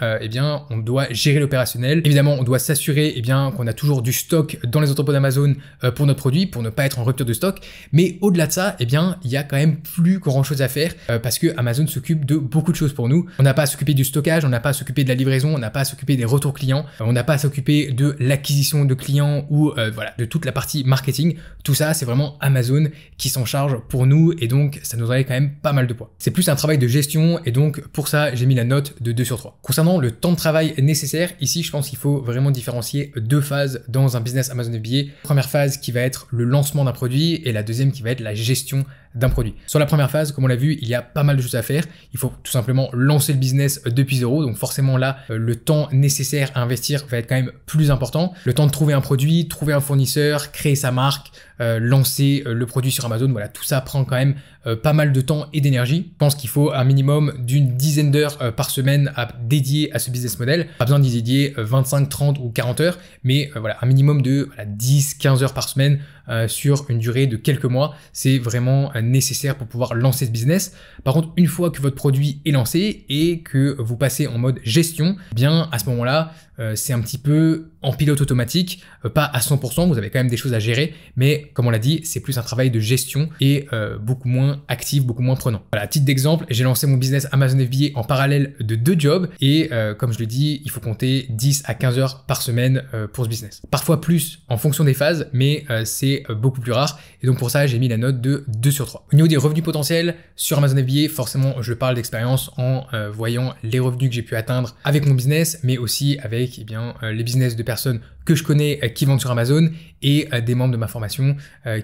on doit gérer l'opérationnel. Évidemment, on doit s'assurer qu'on a toujours du stock dans les entrepôts d'Amazon pour notre produit, pour ne pas être en rupture de stock. Mais au-delà de ça, il y a quand même plus grand chose à faire parce que Amazon s'occupe de beaucoup de choses pour nous. On n'a pas à s'occuper du stockage, on n'a pas à s'occuper de la livraison, on n'a pas à s'occuper des retours clients, on n'a pas à s'occuper de l'acquisition de clients ou de toute la partie marketing. Tout ça, c'est vraiment Amazon qui s'en charge pour nous et donc ça nous enlève quand même pas mal de poids. C'est plus un travail de gestion et donc pour ça, j'ai mis la note de 2 sur 3. Concernant le temps de travail nécessaire, ici, je pense qu'il faut vraiment différencier 2 phases dans un business Amazon FBA. Première phase qui va être le lancement d'un produit et la deuxième qui va être la gestion d'un produit. Sur la première phase, comme on l'a vu, il y a pas mal de choses à faire. Il faut tout simplement lancer le business depuis zéro. Donc forcément là, le temps nécessaire à investir va être quand même plus important. Le temps de trouver un produit, trouver un fournisseur, créer sa marque, lancer le produit sur Amazon. Voilà, tout ça prend quand même pas mal de temps et d'énergie. Je pense qu'il faut un minimum d'une dizaine d'heures par semaine à dédier à ce business model. Pas besoin d'y dédier 25, 30 ou 40 heures, mais un minimum de 10, 15 heures par semaine sur une durée de quelques mois. C'est vraiment nécessaire pour pouvoir lancer ce business. Par contre, une fois que votre produit est lancé et que vous passez en mode gestion, eh bien à ce moment-là, c'est un petit peu en pilote automatique, pas à 100%, vous avez quand même des choses à gérer, mais comme on l'a dit, c'est plus un travail de gestion et beaucoup moins actif, beaucoup moins prenant. Voilà, à titre d'exemple, j'ai lancé mon business Amazon FBA en parallèle de 2 jobs et comme je le dis, il faut compter 10 à 15 heures par semaine pour ce business. Parfois plus en fonction des phases, mais c'est beaucoup plus rare et donc pour ça, j'ai mis la note de 2 sur 3. Au niveau des revenus potentiels sur Amazon FBA, forcément, je parle d'expérience en voyant les revenus que j'ai pu atteindre avec mon business, mais aussi avec les business de personnes que je connais qui vendent sur Amazon et des membres de ma formation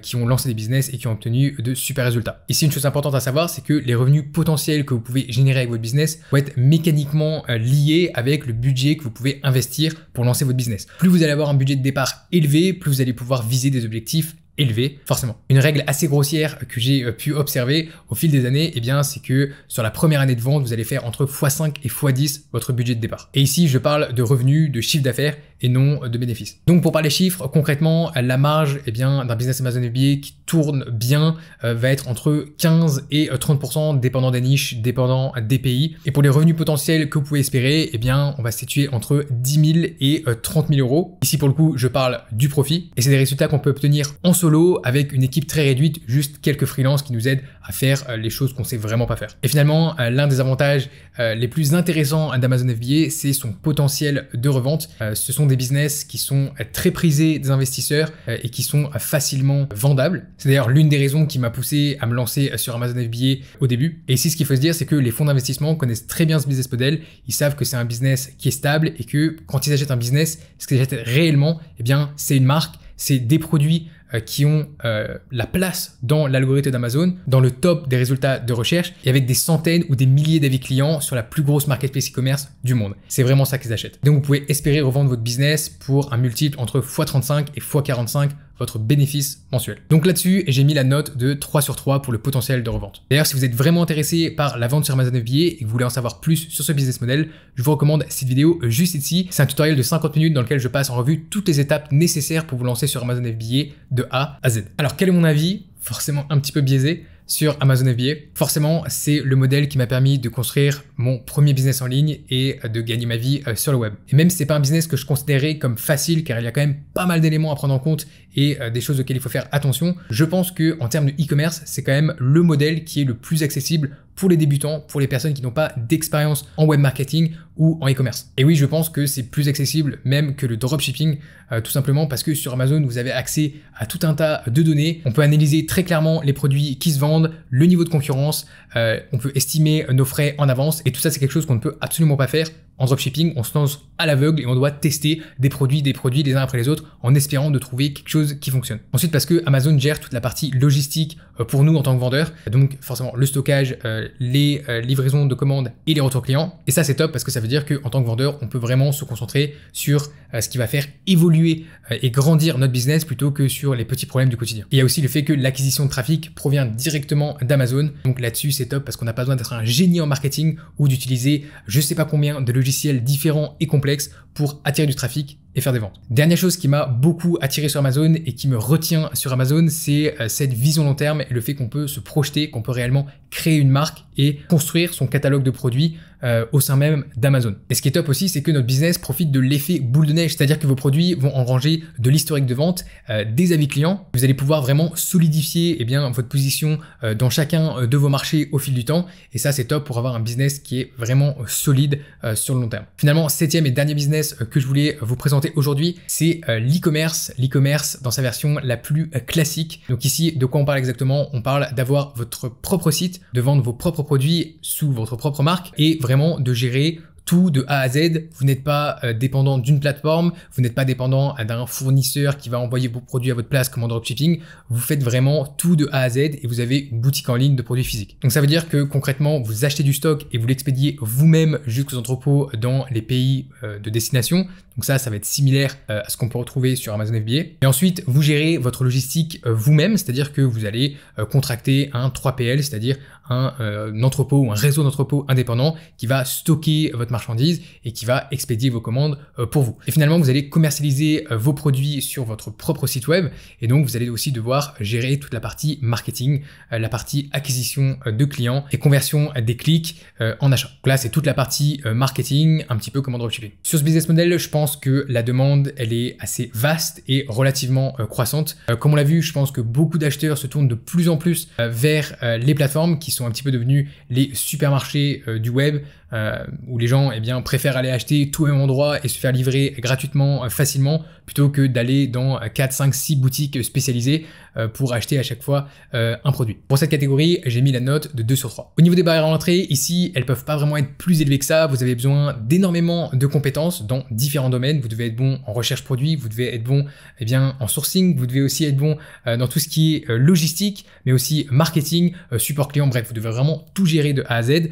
qui ont lancé des business et qui ont obtenu de super résultats. Ici, une chose importante à savoir, c'est que les revenus potentiels que vous pouvez générer avec votre business vont être mécaniquement liés avec le budget que vous pouvez investir pour lancer votre business. Plus vous allez avoir un budget de départ élevé, plus vous allez pouvoir viser des objectifs élevé, forcément. Une règle assez grossière que j'ai pu observer au fil des années, c'est que sur la première année de vente, vous allez faire entre x5 et x10 votre budget de départ. Et ici, je parle de revenus, de chiffre d'affaires et non de bénéfices. Donc pour parler chiffres, concrètement, la marge d'un business Amazon FBA qui tourne bien va être entre 15 et 30%, dépendant des niches, dépendant des pays. Et pour les revenus potentiels que vous pouvez espérer, on va se situer entre 10 000 et 30 000 euros. Ici, pour le coup, je parle du profit et c'est des résultats qu'on peut obtenir en solo avec une équipe très réduite, juste quelques freelances qui nous aident à faire les choses qu'on sait vraiment pas faire. Et finalement, l'un des avantages les plus intéressants d'Amazon FBA, c'est son potentiel de revente. Ce sont des business qui sont très prisés des investisseurs et qui sont facilement vendables. C'est d'ailleurs l'une des raisons qui m'a poussé à me lancer sur Amazon FBA au début. Et ici, ce qu'il faut se dire, c'est que les fonds d'investissement connaissent très bien ce business model. Ils savent que c'est un business qui est stable et que quand ils achètent un business, ce qu'ils achètent réellement, c'est une marque, c'est des produits qui ont la place dans l'algorithme d'Amazon, dans le top des résultats de recherche et avec des centaines ou des milliers d'avis clients sur la plus grosse marketplace e-commerce du monde. C'est vraiment ça qu'ils achètent. Donc vous pouvez espérer revendre votre business pour un multiple entre x35 et x45 votre bénéfice mensuel. Donc là-dessus, j'ai mis la note de 3 sur 3 pour le potentiel de revente. D'ailleurs, si vous êtes vraiment intéressé par la vente sur Amazon FBA et que vous voulez en savoir plus sur ce business model, je vous recommande cette vidéo juste ici. C'est un tutoriel de 50 minutes dans lequel je passe en revue toutes les étapes nécessaires pour vous lancer sur Amazon FBA de A à Z. Alors, quel est mon avis? Forcément un petit peu biaisé sur Amazon FBA. Forcément, c'est le modèle qui m'a permis de construire mon premier business en ligne et de gagner ma vie sur le web. Et même si c'est pas un business que je considérais comme facile, car il y a quand même pas mal d'éléments à prendre en compte et des choses auxquelles il faut faire attention, je pense que en termes de e-commerce, c'est quand même le modèle qui est le plus accessible pour les débutants, pour les personnes qui n'ont pas d'expérience en web marketing ou en e-commerce. Et oui, je pense que c'est plus accessible même que le dropshipping, tout simplement parce que sur Amazon, vous avez accès à tout un tas de données. On peut analyser très clairement les produits qui se vendent, le niveau de concurrence, on peut estimer nos frais en avance et tout ça, c'est quelque chose qu'on ne peut absolument pas faire en dropshipping. On se lance à l'aveugle et on doit tester des produits les uns après les autres en espérant de trouver quelque chose qui fonctionne. Ensuite, parce que Amazon gère toute la partie logistique pour nous en tant que vendeurs, donc forcément le stockage, les livraisons de commandes et les retours clients. Et ça, c'est top parce que ça veut dire qu'en tant que vendeur, on peut vraiment se concentrer sur ce qui va faire évoluer et grandir notre business plutôt que sur les petits problèmes du quotidien. Et il y a aussi le fait que l'acquisition de trafic provient directement d'Amazon. Donc là-dessus, c'est top parce qu'on n'a pas besoin d'être un génie en marketing ou d'utiliser je sais pas combien de logiciels différents et complexes pour attirer du trafic et faire des ventes. Dernière chose qui m'a beaucoup attiré sur Amazon et qui me retient sur Amazon, c'est cette vision long terme et le fait qu'on peut se projeter, qu'on peut réellement créer une marque et construire son catalogue de produits au sein même d'Amazon. Et ce qui est top aussi, c'est que notre business profite de l'effet boule de neige, c'est-à-dire que vos produits vont engranger de l'historique de vente, des avis clients. Vous allez pouvoir vraiment solidifier votre position dans chacun de vos marchés au fil du temps. Et ça, c'est top pour avoir un business qui est vraiment solide sur le long terme. Finalement, 7e et dernier business que je voulais vous présenter aujourd'hui, c'est l'e-commerce. L'e-commerce dans sa version la plus classique. Donc ici, de quoi on parle exactement? On parle d'avoir votre propre site, de vendre vos propres produits sous votre propre marque et vraiment de gérer tout de A à Z. Vous n'êtes pas dépendant d'une plateforme, vous n'êtes pas dépendant d'un fournisseur qui va envoyer vos produits à votre place comme en dropshipping. Vous faites vraiment tout de A à Z et vous avez une boutique en ligne de produits physiques. Donc ça veut dire que concrètement, vous achetez du stock et vous l'expédiez vous-même jusqu'aux entrepôts dans les pays de destination. Donc ça va être similaire à ce qu'on peut retrouver sur Amazon FBA. Et ensuite, vous gérez votre logistique vous-même, c'est-à-dire que vous allez contracter un 3PL, c'est-à-dire un entrepôt ou un réseau d'entrepôts indépendant qui va stocker votre marchandise et qui va expédier vos commandes pour vous. Et finalement, vous allez commercialiser vos produits sur votre propre site web et donc vous allez aussi devoir gérer toute la partie marketing, la partie acquisition de clients et conversion des clics en achat. Donc là, c'est toute la partie marketing, un petit peu comme en dropshipping. Sur ce business model, je pense que la demande, elle est assez vaste et relativement croissante. Comme on l'a vu, je pense que beaucoup d'acheteurs se tournent de plus en plus vers les plateformes qui sont un petit peu devenus les supermarchés du web, où les gens préfèrent aller acheter tout au même endroit et se faire livrer gratuitement, facilement, plutôt que d'aller dans 4, 5, 6 boutiques spécialisées pour acheter à chaque fois un produit. Pour cette catégorie, j'ai mis la note de 2 sur 3. Au niveau des barrières à l'entrée, ici, elles peuvent pas vraiment être plus élevées que ça. Vous avez besoin d'énormément de compétences dans différents domaines. Vous devez être bon en recherche produit, vous devez être bon en sourcing, vous devez aussi être bon dans tout ce qui est logistique, mais aussi marketing, support client, bref, vous devez vraiment tout gérer de A à Z.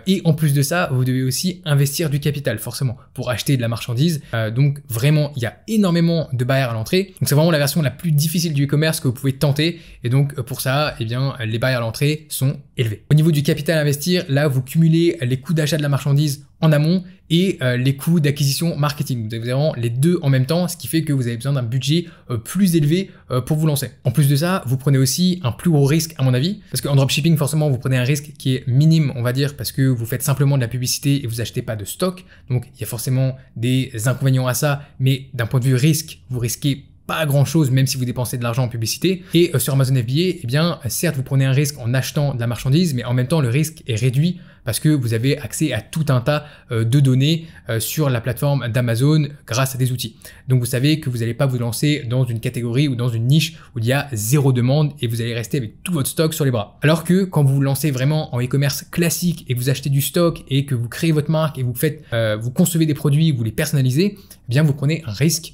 Et en plus de ça, vous devez aussi investir du capital, forcément, pour acheter de la marchandise. Donc vraiment, il y a énormément de barrières à l'entrée. Donc c'est vraiment la version la plus difficile du e-commerce que vous pouvez tenter. Et donc pour ça, les barrières à l'entrée sont élevées. Au niveau du capital à investir, là, vous cumulez les coûts d'achat de la marchandise en amont et les coûts d'acquisition marketing. Vous avez vraiment les deux en même temps, ce qui fait que vous avez besoin d'un budget plus élevé pour vous lancer. En plus de ça, vous prenez aussi un plus gros risque à mon avis, parce qu'en dropshipping, forcément, vous prenez un risque qui est minime, on va dire, parce que vous faites simplement de la publicité et vous achetez pas de stock. Donc, il y a forcément des inconvénients à ça, mais d'un point de vue risque, vous risquez pas grand chose même si vous dépensez de l'argent en publicité. Et sur Amazon FBA, certes vous prenez un risque en achetant de la marchandise, mais en même temps le risque est réduit parce que vous avez accès à tout un tas de données sur la plateforme d'Amazon grâce à des outils. Donc vous savez que vous n'allez pas vous lancer dans une catégorie ou dans une niche où il y a zéro demande et vous allez rester avec tout votre stock sur les bras. Alors que quand vous vous lancez vraiment en e-commerce classique et que vous achetez du stock et que vous créez votre marque et vous concevez des produits, vous les personnalisez, vous prenez un risque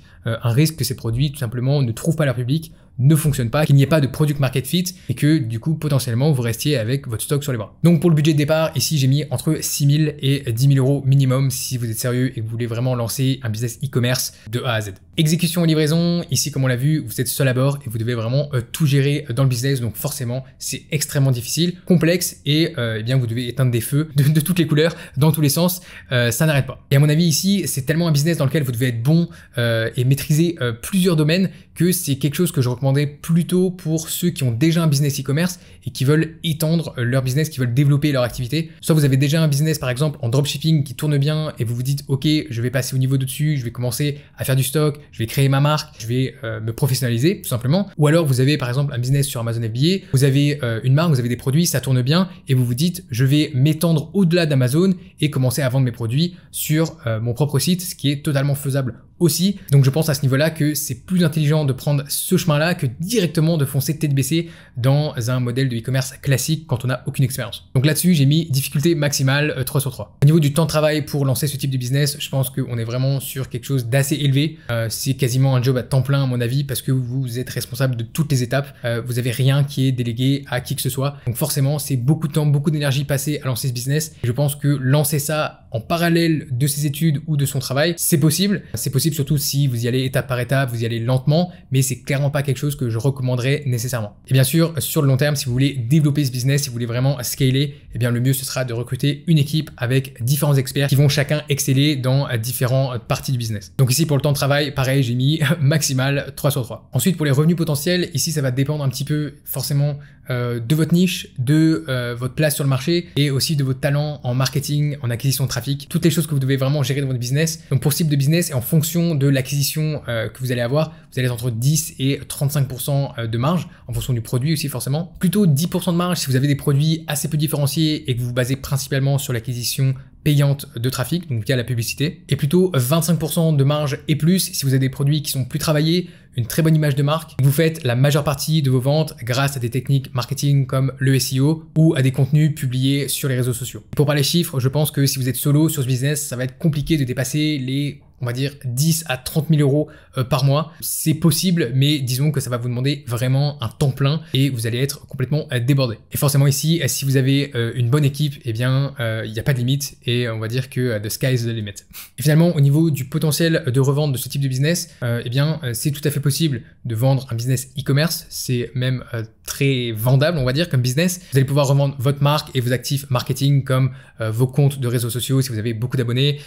que ces produits tout simplement ne trouvent pas leur public, ne fonctionnent pas, qu'il n'y ait pas de product market fit et que du coup potentiellement vous restiez avec votre stock sur les bras. Donc pour le budget de départ, ici j'ai mis entre 6 000 et 10 000 euros minimum si vous êtes sérieux et que vous voulez vraiment lancer un business e-commerce de A à Z. Exécution et livraison, ici comme on l'a vu, vous êtes seul à bord et vous devez vraiment tout gérer dans le business, donc forcément c'est extrêmement difficile, complexe et vous devez éteindre des feux de toutes les couleurs, dans tous les sens, ça n'arrête pas. Et à mon avis ici, c'est tellement un business dans lequel vous devez être bon et maîtriser plusieurs domaines que c'est quelque chose que je recommandais plutôt pour ceux qui ont déjà un business e-commerce et qui veulent étendre leur business, qui veulent développer leur activité. Soit vous avez déjà un business par exemple en dropshipping qui tourne bien et vous vous dites ok, je vais passer au niveau de dessus, je vais commencer à faire du stock, je vais créer ma marque, je vais me professionnaliser tout simplement. Ou alors vous avez par exemple un business sur Amazon FBA, vous avez une marque, vous avez des produits, ça tourne bien et vous vous dites je vais m'étendre au-delà d'Amazon et commencer à vendre mes produits sur mon propre site, ce qui est totalement faisable aussi. Donc je pense à ce niveau-là que c'est plus intelligent de prendre ce chemin-là que directement de foncer tête baissée dans un modèle de e-commerce classique quand on n'a aucune expérience. Donc là-dessus, j'ai mis difficulté maximale 3 sur 3. Au niveau du temps de travail pour lancer ce type de business, je pense qu'on est vraiment sur quelque chose d'assez élevé. C'est quasiment un job à temps plein à mon avis parce que vous êtes responsable de toutes les étapes. Vous n'avez rien qui est délégué à qui que ce soit. Donc forcément, c'est beaucoup de temps, beaucoup d'énergie passée à lancer ce business. Et je pense que lancer ça en parallèle de ses études ou de son travail, c'est possible. C'est possible surtout si vous y allez étape par étape, vous y allez lentement, mais c'est clairement pas quelque chose que je recommanderais nécessairement. Et bien sûr, sur le long terme, si vous voulez développer ce business, si vous voulez vraiment scaler, le mieux ce sera de recruter une équipe avec différents experts qui vont chacun exceller dans différentes parties du business. Donc ici pour le temps de travail, pareil, j'ai mis maximal 3 sur 3. Ensuite pour les revenus potentiels, ici ça va dépendre un petit peu forcément de votre niche, de votre place sur le marché et aussi de votre talent en marketing, en acquisition de trafic, toutes les choses que vous devez vraiment gérer dans votre business. Donc pour ce type de business et en fonction de l'acquisition que vous allez avoir, vous allez être entre 10 et 35% de marge en fonction du produit aussi forcément. Plutôt 10% de marge si vous avez des produits assez peu différenciés et que vous vous basez principalement sur l'acquisition payante de trafic, donc via la publicité, et plutôt 25% de marge et plus si vous avez des produits qui sont plus travaillés, une très bonne image de marque. Vous faites la majeure partie de vos ventes grâce à des techniques marketing comme le SEO ou à des contenus publiés sur les réseaux sociaux. Pour parler chiffres, je pense que si vous êtes solo sur ce business, ça va être compliqué de dépasser les on va dire 10 à 30 000 euros par mois. C'est possible, mais disons que ça va vous demander vraiment un temps plein et vous allez être complètement débordé. Et forcément ici, si vous avez une bonne équipe, eh bien, il n'y a pas de limite et on va dire que the sky is the limit. Et finalement, au niveau du potentiel de revente de ce type de business, eh bien, c'est tout à fait possible de vendre un business e-commerce. C'est même très vendable, on va dire, comme business. Vous allez pouvoir revendre votre marque et vos actifs marketing comme vos comptes de réseaux sociaux si vous avez beaucoup d'abonnés,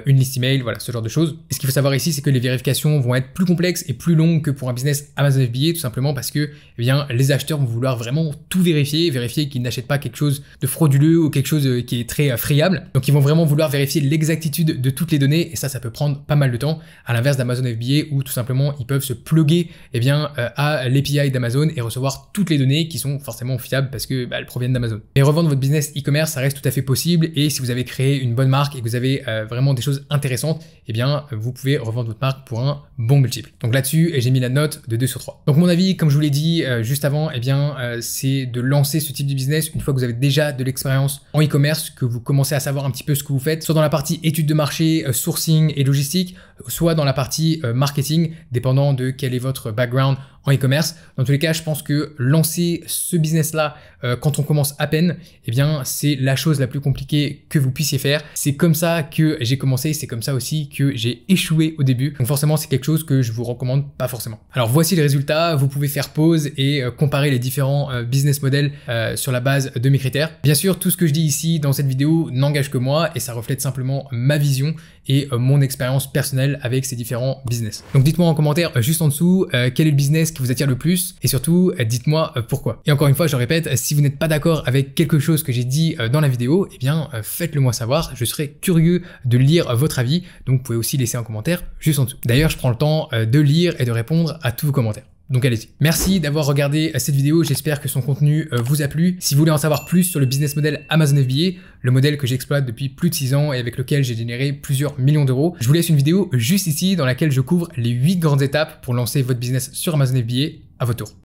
une liste email, voilà, ce genre de choses. Et ce qu'il faut savoir ici, c'est que les vérifications vont être plus complexes et plus longues que pour un business Amazon FBA, tout simplement parce que, eh bien, les acheteurs vont vouloir vraiment tout vérifier qu'ils n'achètent pas quelque chose de frauduleux ou quelque chose qui est très friable. Donc, ils vont vraiment vouloir vérifier l'exactitude de toutes les données et ça peut prendre pas mal de temps, à l'inverse d'Amazon FBA où tout simplement ils peuvent se plugger, eh bien, à l'API d'Amazon et recevoir toutes les données qui sont forcément fiables parce que elles proviennent d'Amazon. Et revendre votre business e-commerce, ça reste tout à fait possible et si vous avez créé une bonne marque et que vous avez vraiment des choses intéressantes, eh bien, vous pouvez revendre votre marque pour un bon multiple. Donc là-dessus, j'ai mis la note de 2 sur 3. Donc mon avis, comme je vous l'ai dit juste avant, eh bien, c'est de lancer ce type de business une fois que vous avez déjà de l'expérience en e-commerce, que vous commencez à savoir un petit peu ce que vous faites, soit dans la partie étude de marché, sourcing et logistique, soit dans la partie marketing, dépendant de quel est votre background en e-commerce. Dans tous les cas, je pense que lancer ce business-là quand on commence à peine, eh bien, c'est la chose la plus compliquée que vous puissiez faire. C'est comme ça que j'ai commencé, c'est comme ça aussi que j'ai échoué au début. Donc forcément, c'est quelque chose que je vous recommande pas forcément. Alors voici les résultats. Vous pouvez faire pause et comparer les différents business models sur la base de mes critères. Bien sûr, tout ce que je dis ici dans cette vidéo n'engage que moi et ça reflète simplement ma vision et mon expérience personnelle avec ces différents business. Donc dites-moi en commentaire juste en dessous quel est le business qui vous attire le plus et surtout dites-moi pourquoi. Et encore une fois, je le répète, si vous n'êtes pas d'accord avec quelque chose que j'ai dit dans la vidéo, eh bien faites-le moi savoir, je serai curieux de lire votre avis, donc vous pouvez aussi laisser un commentaire juste en dessous. D'ailleurs, je prends le temps de lire et de répondre à tous vos commentaires. Donc allez-y. Merci d'avoir regardé cette vidéo, j'espère que son contenu vous a plu. Si vous voulez en savoir plus sur le business model Amazon FBA, le modèle que j'exploite depuis plus de 6 ans et avec lequel j'ai généré plusieurs millions d'euros, je vous laisse une vidéo juste ici dans laquelle je couvre les 8 grandes étapes pour lancer votre business sur Amazon FBA à votre tour.